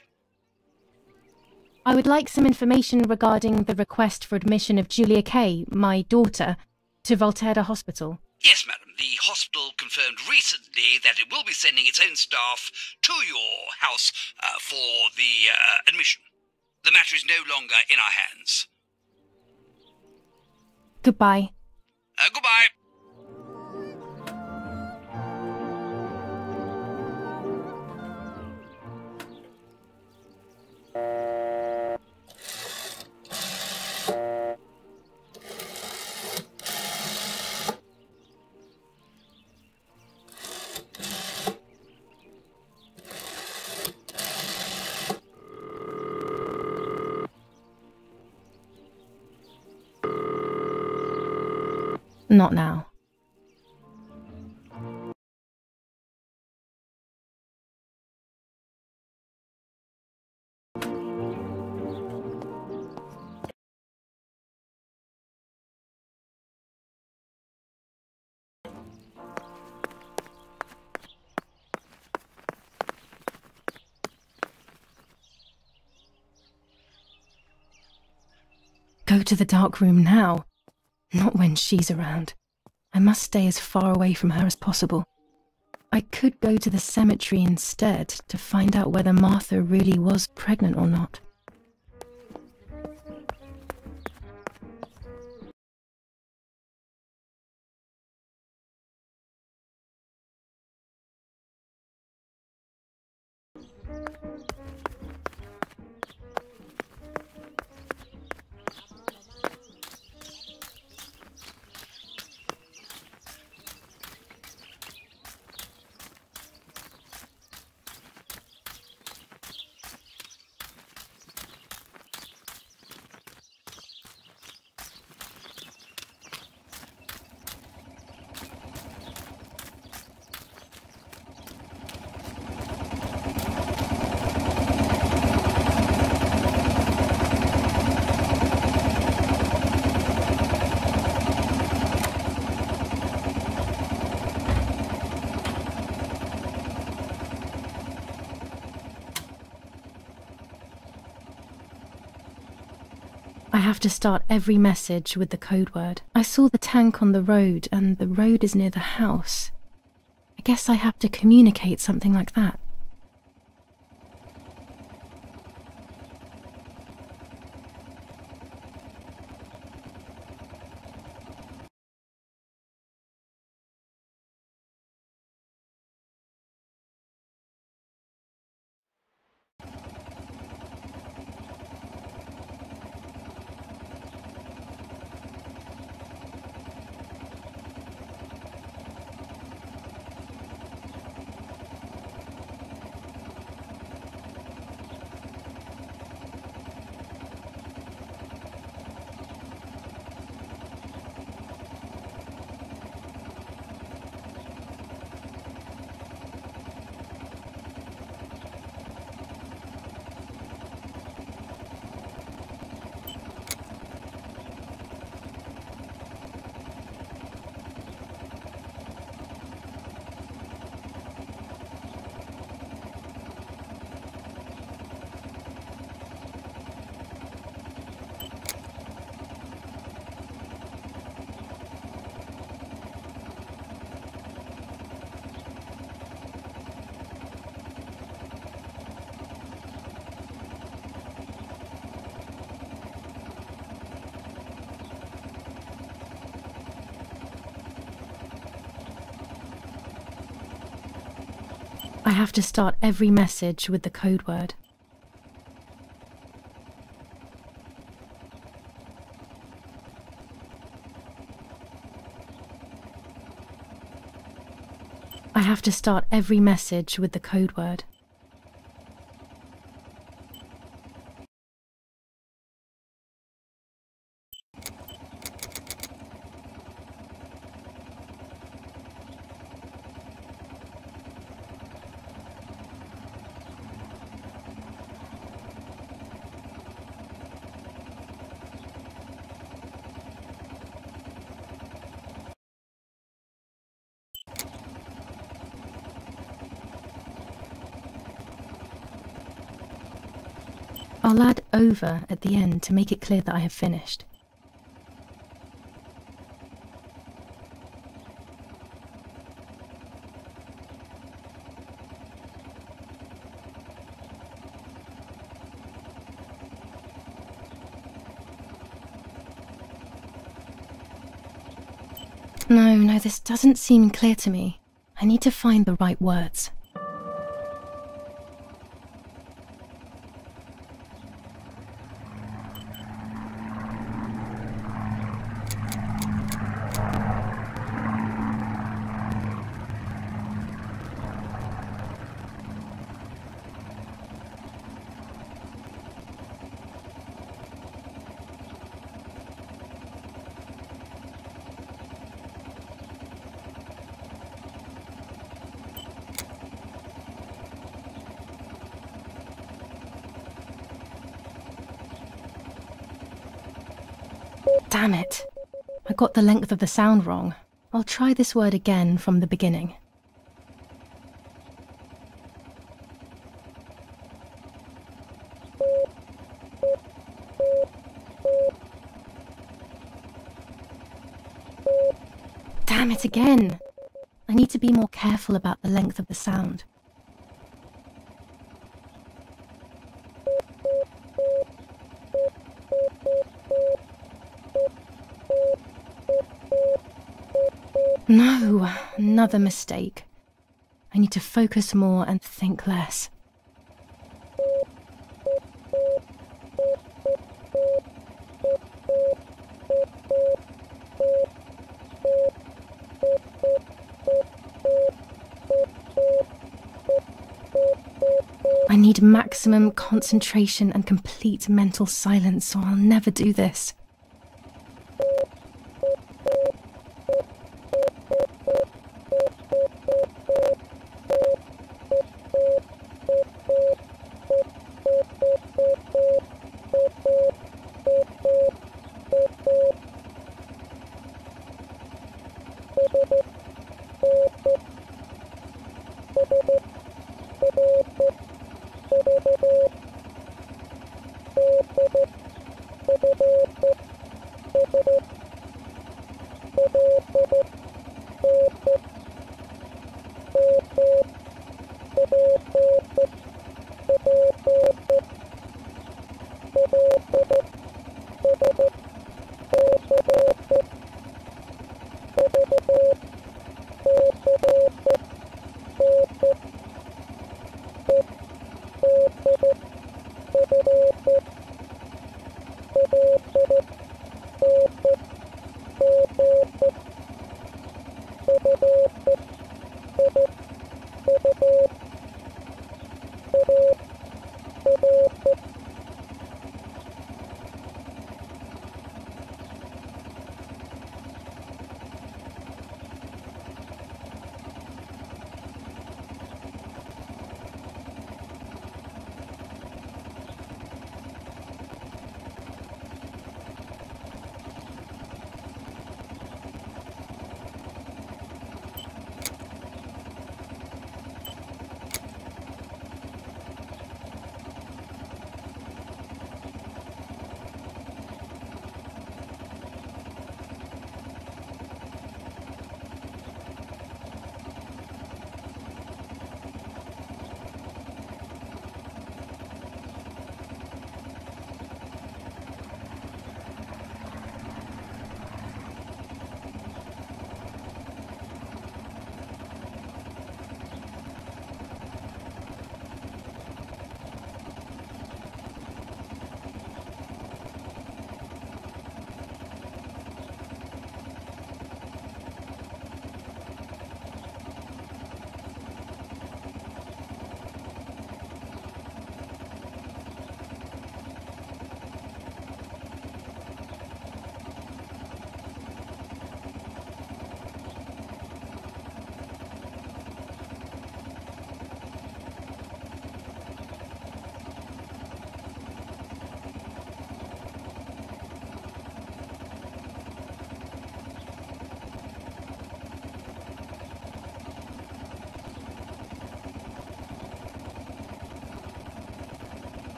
I would like some information regarding the request for admission of Julia K., my daughter, to Volterra Hospital. Yes, madam. The hospital confirmed recently that it will be sending its own staff to your house for the admission. The matter is no longer in our hands. Goodbye. Goodbye. Not now. Go to the dark room now. Not when she's around. I must stay as far away from her as possible. I could go to the cemetery instead to find out whether Martha really was pregnant or not. I have to start every message with the code word. I saw the tank on the road, and the road is near the house. I guess I have to communicate something like that. I have to start every message with the code word. I have to start every message with the code word. I'll add over at the end to make it clear that I have finished. No, this doesn't seem clear to me. I need to find the right words. Damn it. I got the length of the sound wrong. I'll try this word again from the beginning. Damn it again. I need to be more careful about the length of the sound. No, another mistake. I need to focus more and think less. I need maximum concentration and complete mental silence, or I'll never do this.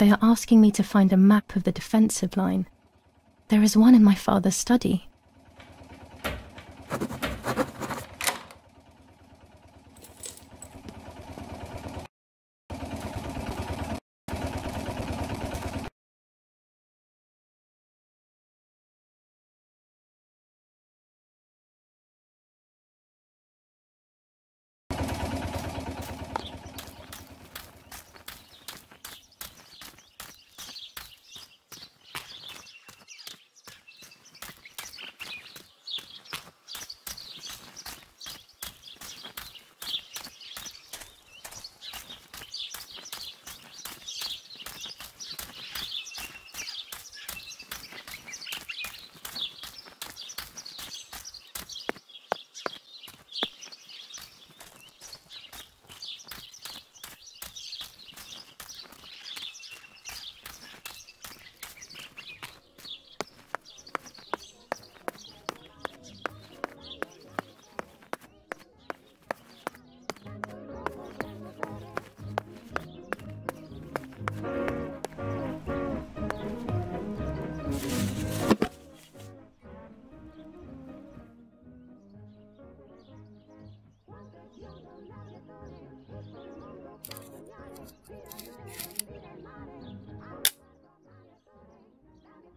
They are asking me to find a map of the defensive line. There is one in my father's study.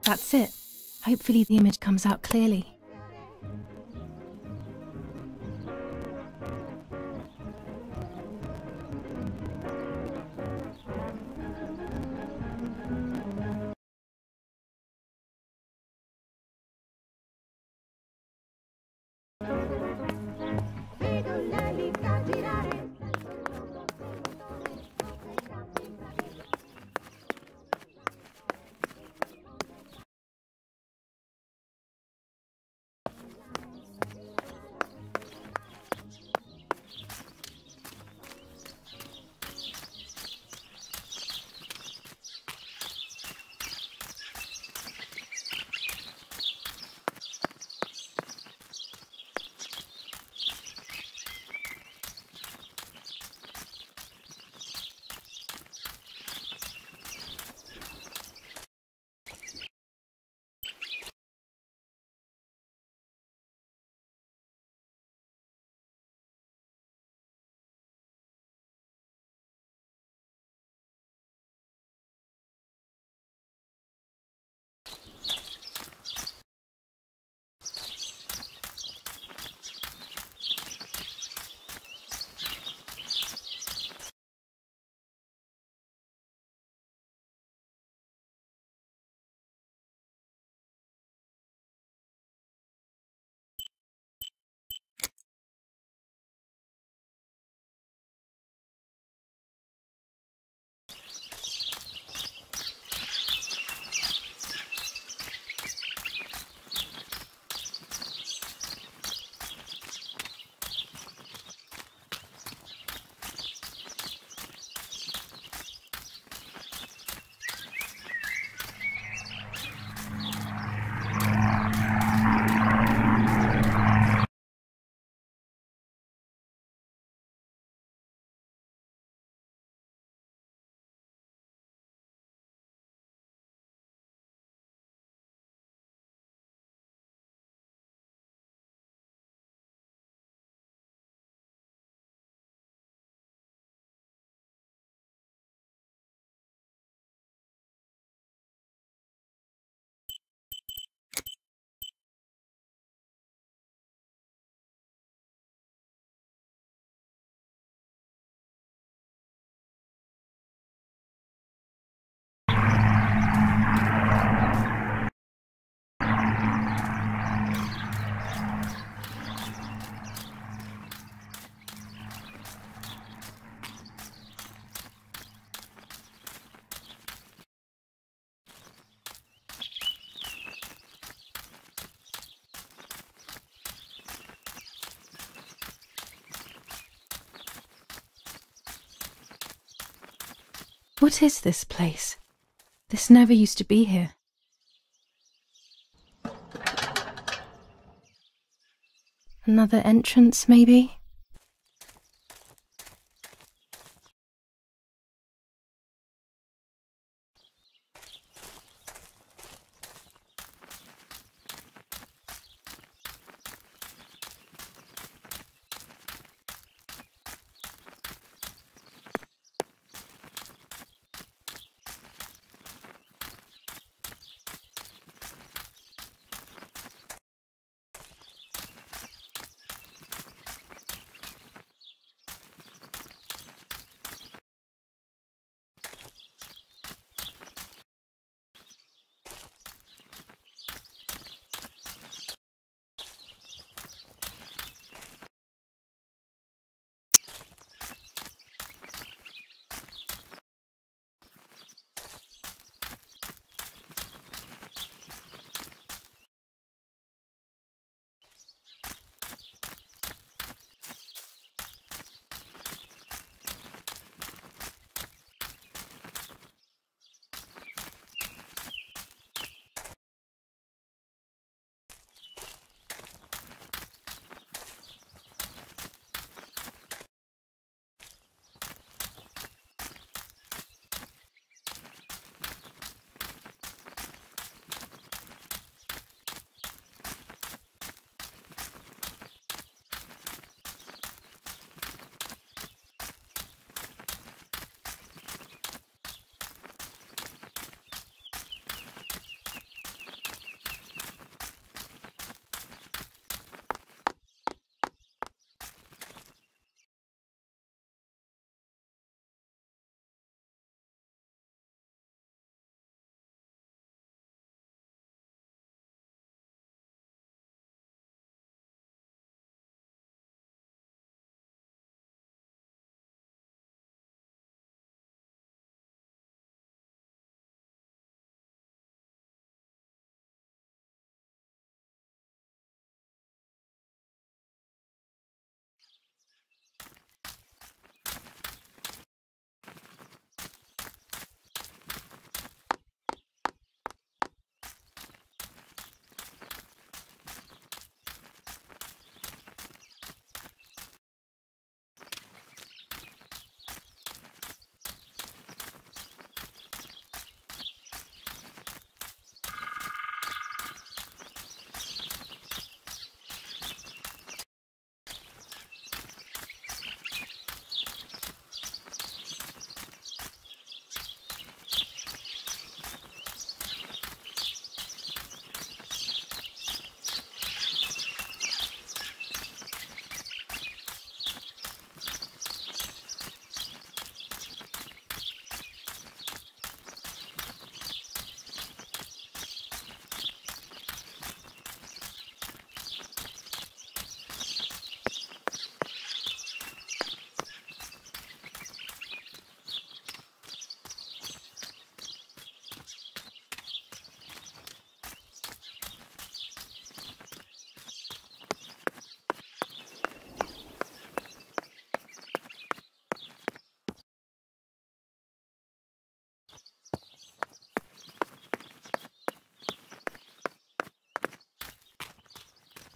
That's it. Hopefully the image comes out clearly. What is this place? This never used to be here. Another entrance, maybe?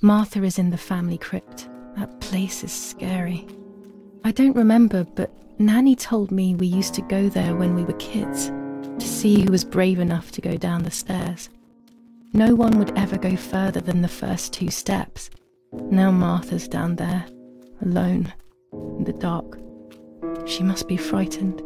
Martha is in the family crypt. That place is scary. I don't remember, but Nanny told me we used to go there when we were kids, to see who was brave enough to go down the stairs. No one would ever go further than the first 2 steps. Now Martha's down there, alone, in the dark. She must be frightened.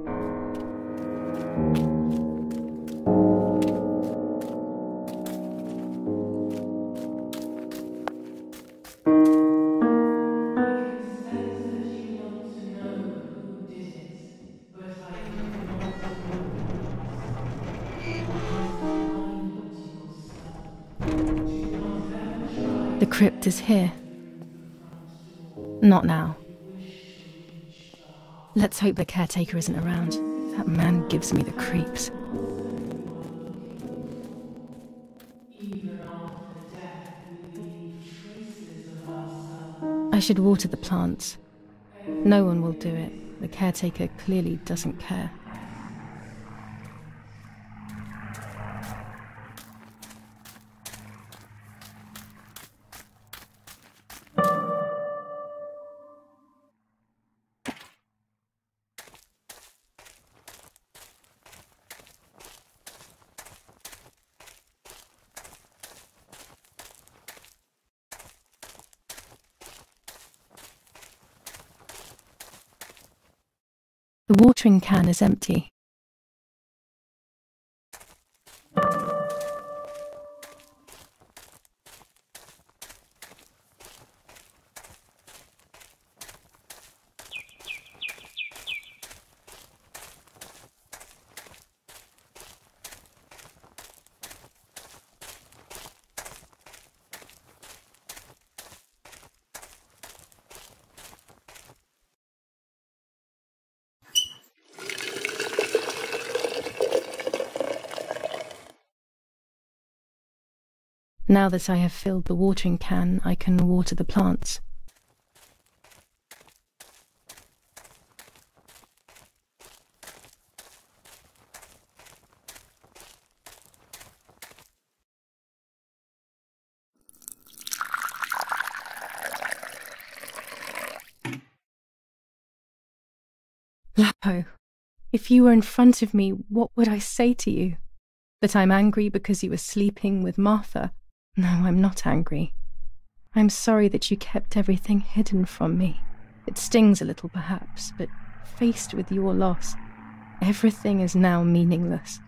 The crypt is here. Not now. Let's hope the caretaker isn't around. That man gives me the creeps. I should water the plants. No one will do it. The caretaker clearly doesn't care. The watering can is empty. Now that I have filled the watering can, I can water the plants. Lapo, if you were in front of me, what would I say to you? That I'm angry because you were sleeping with Martha? No, I'm not angry. I'm sorry that you kept everything hidden from me. It stings a little perhaps, but faced with your loss, everything is now meaningless.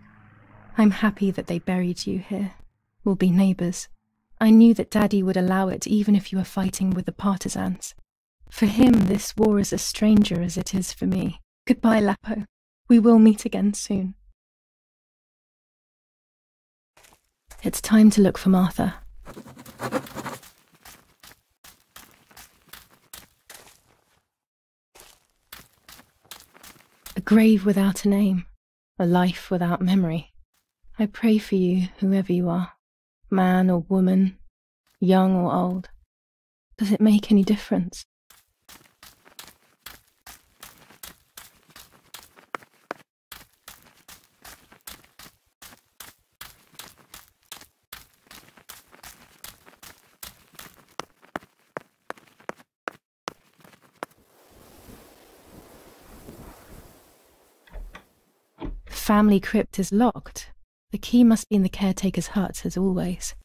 I'm happy that they buried you here. We'll be neighbours. I knew that Daddy would allow it even if you were fighting with the partisans. For him, this war is a stranger as it is for me. Goodbye, Lapo. We will meet again soon. It's time to look for Martha. A grave without a name, a life without memory. I pray for you, whoever you are, man or woman, young or old. Does it make any difference? The family crypt is locked. The key must be in the caretaker's hut, as always.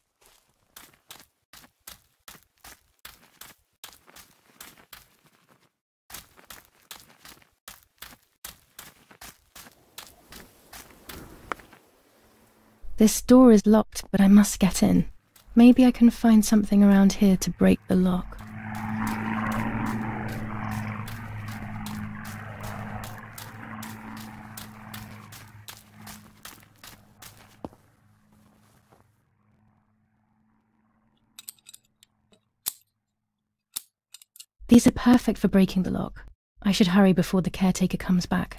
This door is locked, but I must get in. Maybe I can find something around here to break the lock. These are perfect for breaking the lock. I should hurry before the caretaker comes back.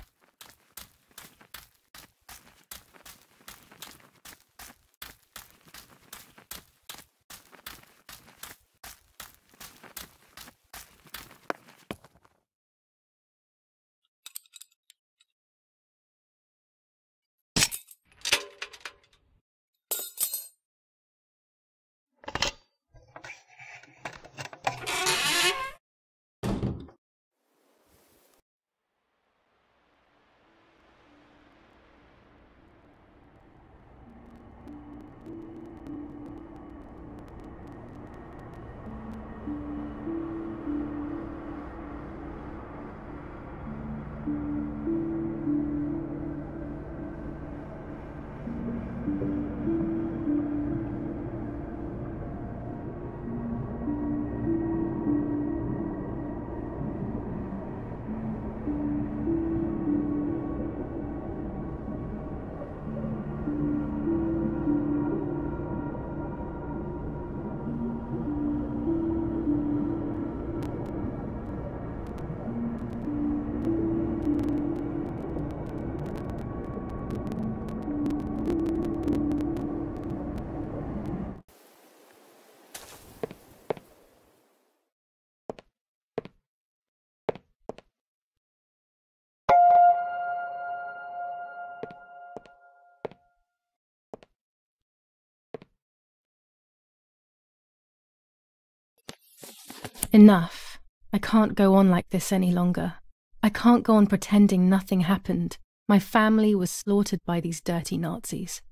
Enough. I can't go on like this any longer. I can't go on pretending nothing happened. My family was slaughtered by these dirty Nazis.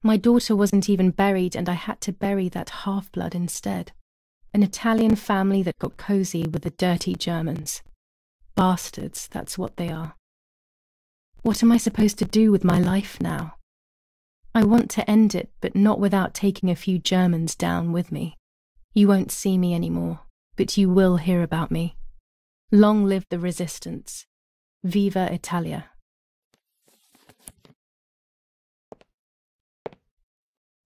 My daughter wasn't even buried, and I had to bury that half-blood instead. An Italian family that got cozy with the dirty Germans. Bastards, that's what they are. What am I supposed to do with my life now? I want to end it, but not without taking a few Germans down with me. You won't see me anymore, but you will hear about me. Long live the resistance. Viva Italia.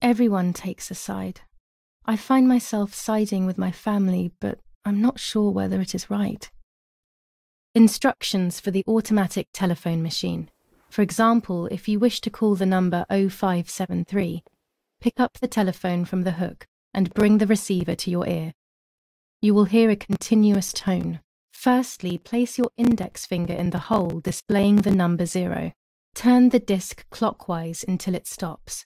Everyone takes a side. I find myself siding with my family, but I'm not sure whether it is right. Instructions for the automatic telephone machine. For example, if you wish to call the number 0573, pick up the telephone from the hook and bring the receiver to your ear. You will hear a continuous tone. Firstly, place your index finger in the hole displaying the number 0. Turn the disc clockwise until it stops.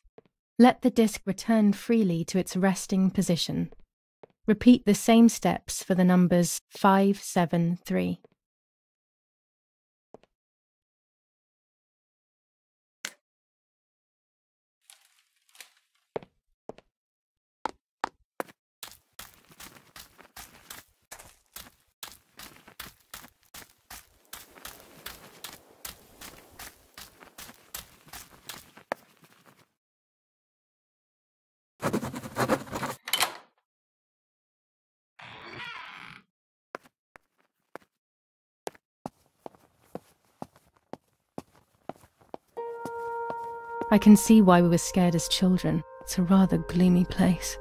Let the disc return freely to its resting position. Repeat the same steps for the numbers 573. I can see why we were scared as children. It's a rather gloomy place.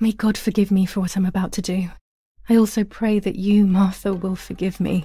May God forgive me for what I'm about to do. I also pray that you, Martha, will forgive me.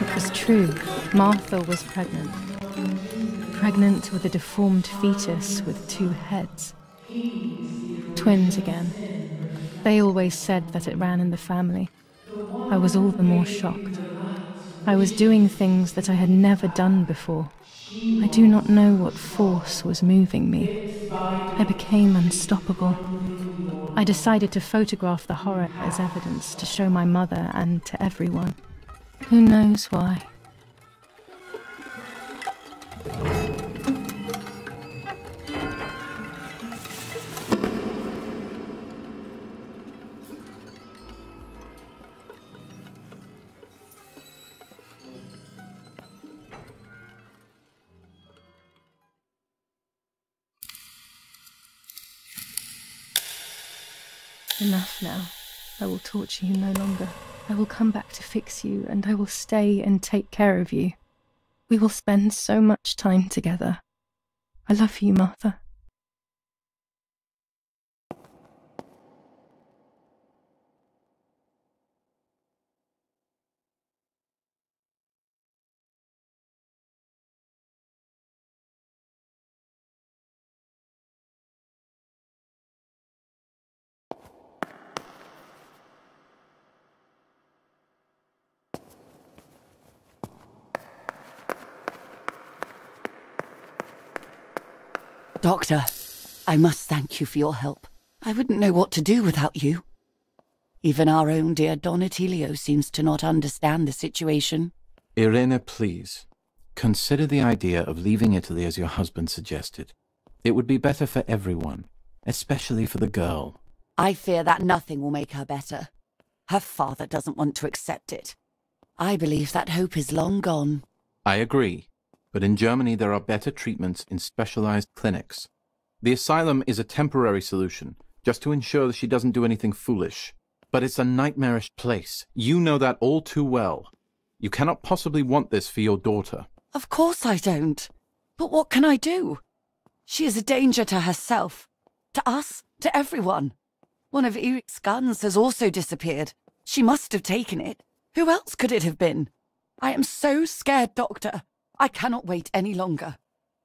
It was true. Martha was pregnant. Pregnant with a deformed fetus with 2 heads. Twins again. They always said that it ran in the family. I was all the more shocked. I was doing things that I had never done before. I do not know what force was moving me. I became unstoppable. I decided to photograph the horror as evidence to show my mother and to everyone. Who knows why? Enough now. I will torture you no longer. I will come back to fix you, and I will stay and take care of you. We will spend so much time together. I love you, Martha. Doctor, I must thank you for your help. I wouldn't know what to do without you. Even our own dear Donatello seems to not understand the situation. Irene, please. Consider the idea of leaving Italy as your husband suggested. It would be better for everyone, especially for the girl. I fear that nothing will make her better. Her father doesn't want to accept it. I believe that hope is long gone. I agree. But in Germany there are better treatments in specialized clinics. The asylum is a temporary solution, just to ensure that she doesn't do anything foolish. But it's a nightmarish place. You know that all too well. You cannot possibly want this for your daughter. Of course I don't. But what can I do? She is a danger to herself, to us, to everyone. One of Eric's guns has also disappeared. She must have taken it. Who else could it have been? I am so scared, Doctor. I cannot wait any longer.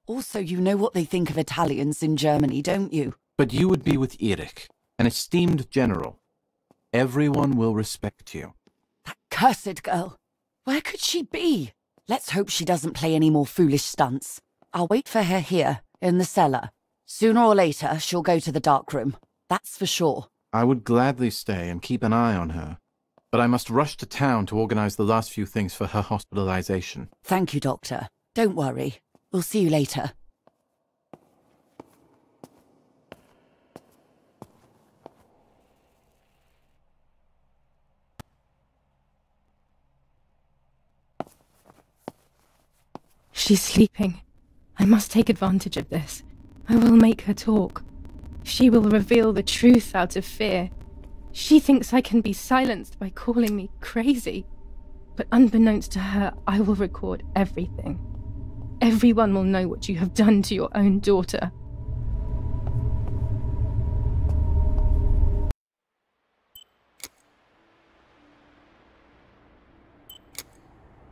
Also, you know what they think of Italians in Germany, don't you? But you would be with Eric, an esteemed general. Everyone will respect you. That cursed girl. Where could she be? Let's hope she doesn't play any more foolish stunts. I'll wait for her here, in the cellar. Sooner or later, she'll go to the dark room. That's for sure. I would gladly stay and keep an eye on her. But I must rush to town to organize the last few things for her hospitalization. Thank you, Doctor. Don't worry. We'll see you later. She's sleeping. I must take advantage of this. I will make her talk. She will reveal the truth out of fear. She thinks I can be silenced by calling me crazy. But unbeknownst to her, I will record everything. Everyone will know what you have done to your own daughter.